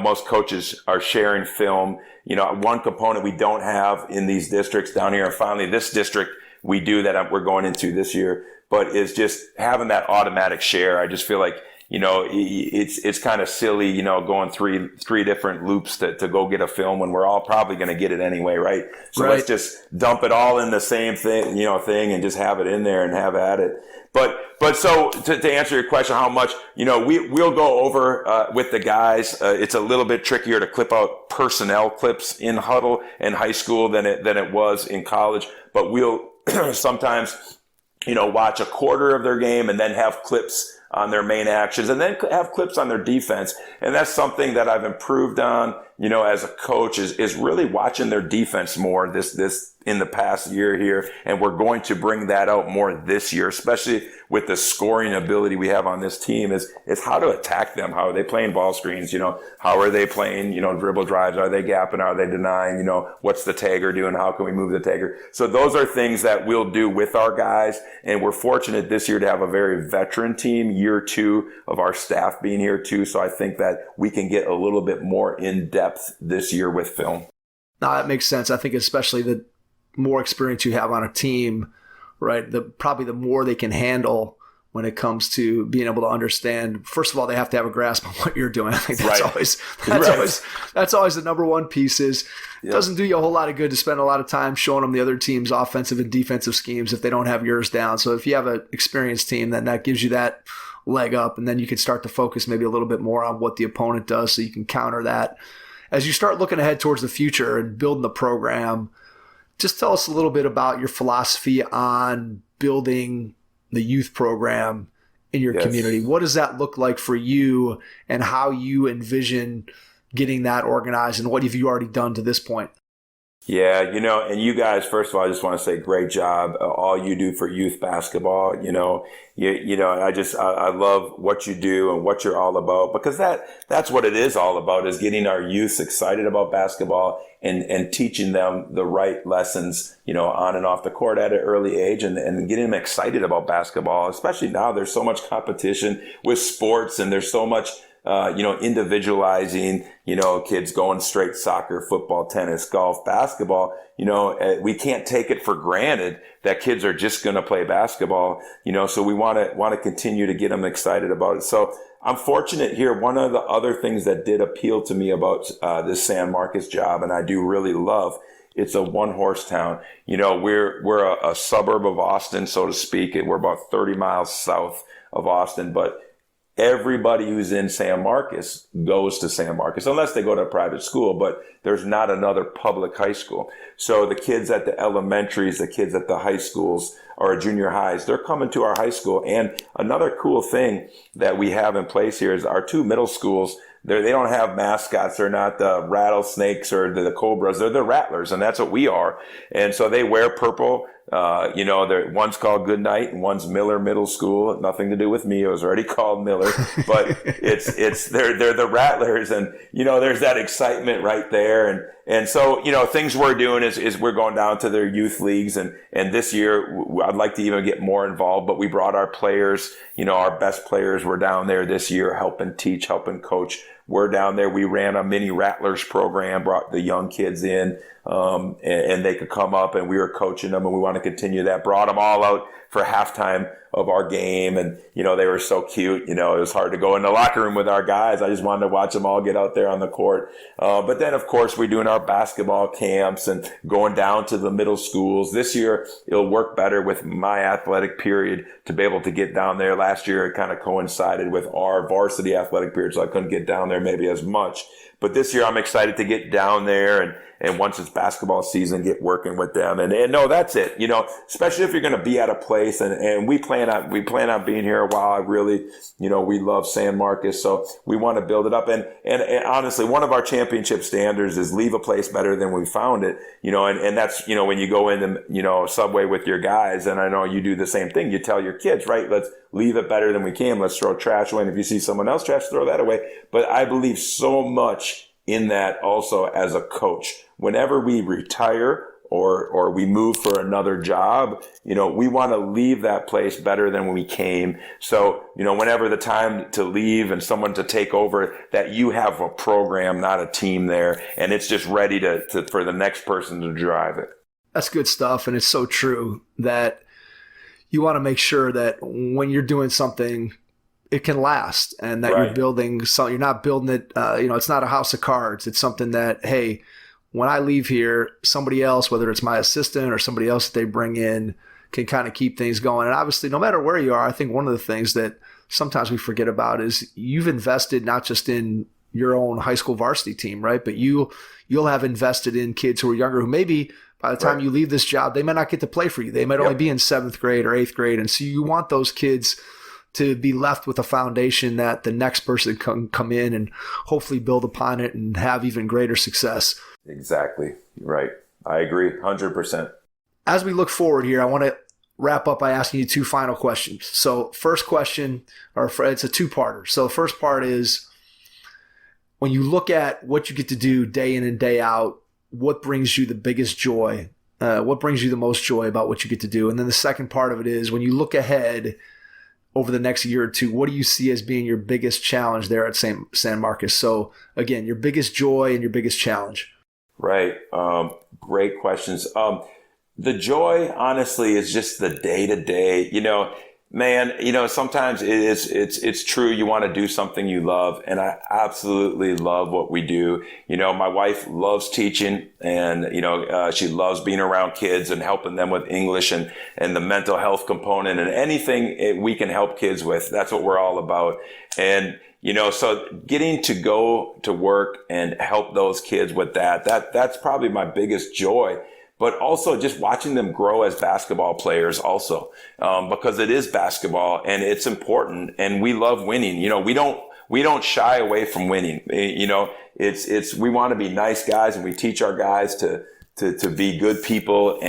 most coaches are sharing film. One component we don't have in these districts down here, and finally this district we do that we're going into this year, but is just having that automatic share. I just feel like, it's kind of silly, going three different loops to go get a film when we're all probably going to get it anyway, right? So Let's just dump it all in the same thing, thing, and just have it in there and have at it. But so to answer your question, how much, we'll go over with the guys. It's a little bit trickier to clip out personnel clips in Huddle in high school than it was in college, but we'll sometimes watch a quarter of their game and then have clips on their main actions and then have clips on their defense. And that's something that I've improved on, as a coach is really watching their defense more this in the past year here. And we're going to bring that out more this year, especially with the scoring ability we have on this team is how to attack them. How are they playing ball screens? How are they playing, dribble drives? Are they gapping? Are they denying? What's the tagger doing? How can we move the tagger? So those are things that we'll do with our guys. And we're fortunate this year to have a very veteran team, year 2 of our staff being here too. So I think that we can get a little bit more in depth this year with film. No, that makes sense. I think especially the more experience you have on a team, right, probably the more they can handle when it comes to being able to understand. First of all, they have to have a grasp on what you're doing. I think that's always the number one piece is it doesn't do you a whole lot of good to spend a lot of time showing them the other team's offensive and defensive schemes if they don't have yours down. So if you have an experienced team, then that gives you that leg up, and then you can start to focus maybe a little bit more on what the opponent does so you can counter that. As you start looking ahead towards the future and building the program, just tell us a little bit about your philosophy on building the youth program in your community. What does that look like for you, and how you envision getting that organized, and what have you already done to this point? Yeah, and you guys, first of all, I just want to say great job, all you do for youth basketball. I love what you do and what you're all about, because that's what it is all about, is getting our youth excited about basketball and teaching them the right lessons, on and off the court at an early age, and getting them excited about basketball, especially now there's so much competition with sports, and there's so much individualizing, kids going straight soccer, football, tennis, golf, basketball. We can't take it for granted that kids are just going to play basketball, so we want to continue to get them excited about it. So I'm fortunate here. One of the other things that did appeal to me about this San Marcos job, and I do really love, it's a one-horse town. We're a suburb of Austin, so to speak. We're about 30 miles south of Austin, but everybody who's in San Marcos goes to San Marcos, unless they go to a private school, but there's not another public high school. So the kids at the elementaries, the kids at the high schools or junior highs, they're coming to our high school. And another cool thing that we have in place here is our 2 middle schools. They don't have mascots. They're not the rattlesnakes or the cobras. They're the rattlers, and that's what we are. And so they wear purple. One's called Goodnight and one's Miller Middle School. Nothing to do with me. It was already called Miller, but they're the Rattlers, and there's that excitement right there. And so things we're doing is we're going down to their youth leagues, and this year I'd like to even get more involved. But we brought our players. Our best players were down there this year, helping teach, helping coach. We're down there. We ran a mini Rattlers program, brought the young kids in, and they could come up, and we were coaching them, and we want to continue that. Brought them all out for halftime of our game, and they were so cute. It was hard to go in the locker room with our guys. I just wanted to watch them all get out there on the court. But then, of course, we're doing our basketball camps and going down to the middle schools. This year, it'll work better with my athletic period to be able to get down there. Last year, it kind of coincided with our varsity athletic period, so I couldn't get down there maybe as much. But this year, I'm excited to get down there and once it's basketball season, get working with them. And no, that's it. Especially if you're going to be at a place, and we plan on being here a while. I really, we love San Marcos, so we want to build it up. And honestly, one of our championship standards is leave a place better than we found it. And that's, when you go in the, Subway with your guys, and I know you do the same thing. You tell your kids, right? Let's leave it better than we came. Let's throw trash away. And if you see someone else trash, throw that away. But I believe so much in that also as a coach. Whenever we retire or we move for another job, we want to leave that place better than when we came. So, whenever the time to leave and someone to take over, that you have a program, not a team there, and it's just ready to for the next person to drive it. That's good stuff. And it's so true that you want to make sure that when you're doing something, it can last, and that you're building something. You're not building it, it's not a house of cards. It's something that, hey, when I leave here, somebody else, whether it's my assistant or somebody else that they bring in, can kind of keep things going. And obviously, no matter where you are, I think one of the things that sometimes we forget about is you've invested not just in your own high school varsity team, right? But you'll have invested in kids who are younger, who maybe by the time you leave this job, they might not get to play for you. They might only be in 7th grade or 8th grade. And so you want those kids to be left with a foundation that the next person can come in and hopefully build upon it and have even greater success. Exactly. Right. I agree 100%. As we look forward here, I want to wrap up by asking you 2 final questions. So first question, it's a 2-parter. So the first part is, when you look at what you get to do day in and day out, what brings you the biggest joy? What brings you the most joy about what you get to do? And then the second part of it is, when you look ahead over the next year or 2, what do you see as being your biggest challenge there at San Marcos? So again, your biggest joy and your biggest challenge. Right. Great questions. The joy, honestly, is just the day-to-day, sometimes it's true. You want to do something you love. And I absolutely love what we do. My wife loves teaching, and, she loves being around kids and helping them with English and the mental health component, and anything we can help kids with. That's what we're all about. And, so getting to go to work and help those kids with that's probably my biggest joy. But also just watching them grow as basketball players also, because it is basketball and it's important, and we love winning. We don't shy away from winning. We want to be nice guys, and we teach our guys to be good people,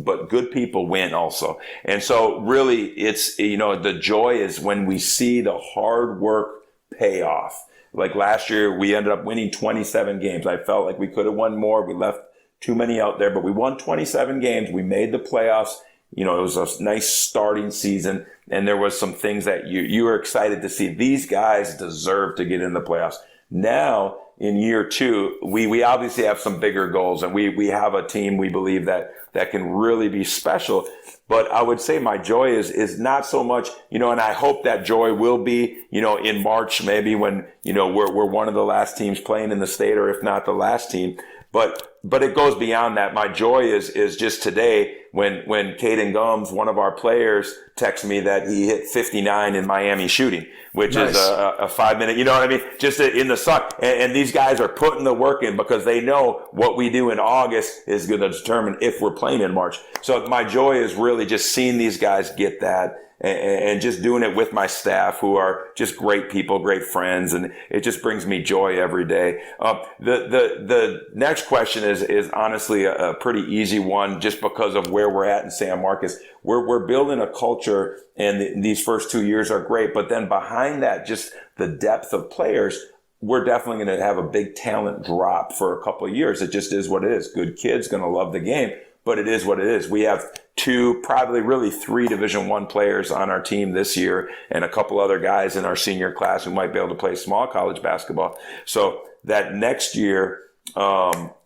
but good people win also. And so really it's, the joy is when we see the hard work pay off. Like last year, we ended up winning 27 games. I felt like we could have won more. We left too many out there, but we won 27 games. We made the playoffs. It was a nice starting season, and there was some things that you were excited to see. These guys deserve to get in the playoffs. Now, in year 2, we obviously have some bigger goals, and we have a team we believe that can really be special. But I would say my joy is not so much, and I hope that joy will be, in March, maybe when, we're one of the last teams playing in the state, or if not the last team. But it goes beyond that. My joy is just today when Caden Gums, one of our players, texted me that he hit 59 in Miami shooting, which is a 5-minute, you know what I mean? Just in the sun. And these guys are putting the work in because they know what we do in August is going to determine if we're playing in March. So my joy is really just seeing these guys get that. And just doing it with my staff, who are just great people, great friends, and it just brings me joy every day. The next question is honestly a pretty easy one just because of where we're at in San Marcos. We're building a culture, and these first 2 years are great. But then behind that, just the depth of players, we're definitely going to have a big talent drop for a couple of years. It just is what it is. Good kids going to love the game, but it is what it is. We have 2, probably really 3 Division I players on our team this year, and a couple other guys in our senior class who might be able to play small college basketball. So that next year,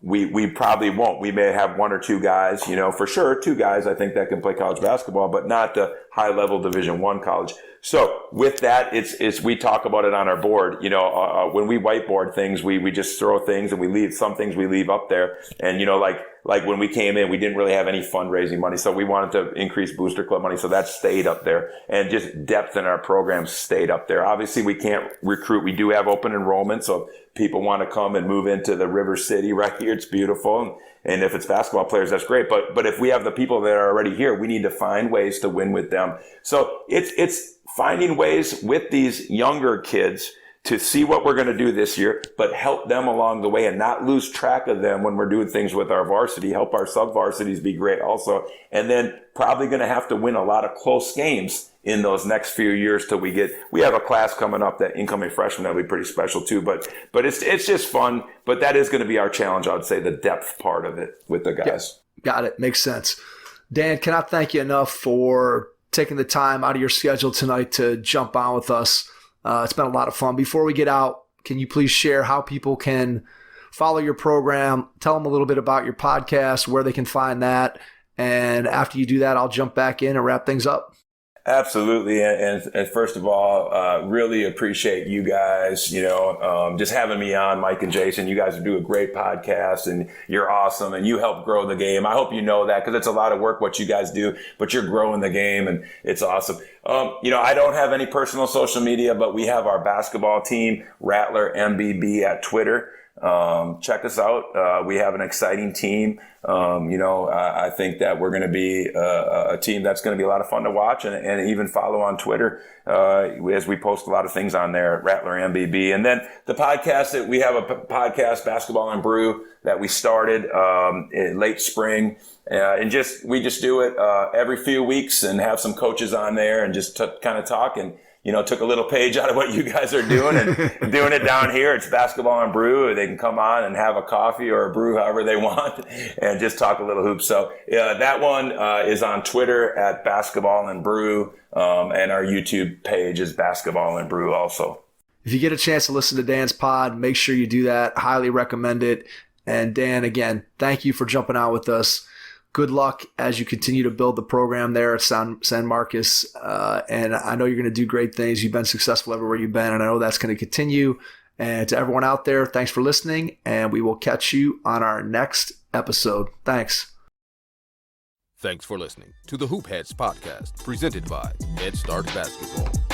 we probably won't. We may have 1 or 2 guys, for sure, 2 guys I think that can play college basketball, but not the high level Division I college. So with that, it's we talk about it on our board. When we whiteboard things, we just throw things and we leave some things we leave up there. And like when we came in, we didn't really have any fundraising money, so we wanted to increase Booster Club money, so that stayed up there. And just depth in our programs stayed up there. Obviously, we can't recruit. We do have open enrollment, so if people want to come and move into the River City right here, it's beautiful. And if it's basketball players, that's great. But if we have the people that are already here, we need to find ways to win with them. So it's finding ways with these younger kids to see what we're going to do this year, but help them along the way and not lose track of them when we're doing things with our varsity, help our sub-varsities be great also. And then probably going to have to win a lot of close games in those next few years till we have a class coming up, that incoming freshman, that'll be pretty special too. But it's just fun. But that is going to be our challenge, I would say, the depth part of it with the guys. Yeah, got it. Makes sense. Dan, cannot thank you enough for taking the time out of your schedule tonight to jump on with us. It's been a lot of fun. Before we get out, can you please share how people can follow your program? Tell them a little bit about your podcast, where they can find that. And after you do that, I'll jump back in and wrap things up. Absolutely. And first of all, really appreciate you guys, just having me on, Mike and Jason. You guys do a great podcast and you're awesome and you help grow the game. I hope you know that, because it's a lot of work what you guys do, but you're growing the game and it's awesome. I don't have any personal social media, but we have our basketball team, Rattler MBB at Twitter. Check us out. We have an exciting team. I think that we're going to be a team that's going to be a lot of fun to watch and even follow on Twitter as we post a lot of things on there at Rattler MBB. And then the podcast, we have a podcast, Basketball and Brew, that we started in late spring. And we just do it every few weeks and have some coaches on there and just kind of talk and took a little page out of what you guys are doing and doing it down here. It's Basketball and Brew. They can come on and have a coffee or a brew, however they want, and just talk a little hoops. So that one is on Twitter at Basketball and Brew, and our YouTube page is Basketball and Brew also. If you get a chance to listen to Dan's pod, make sure you do that. Highly recommend it. And Dan, again, thank you for jumping out with us. Good luck as you continue to build the program there at San Marcos. And I know you're going to do great things. You've been successful everywhere you've been, and I know that's going to continue. And to everyone out there, thanks for listening, and we will catch you on our next episode. Thanks. Thanks for listening to the Hoop Heads podcast, presented by Head Start Basketball.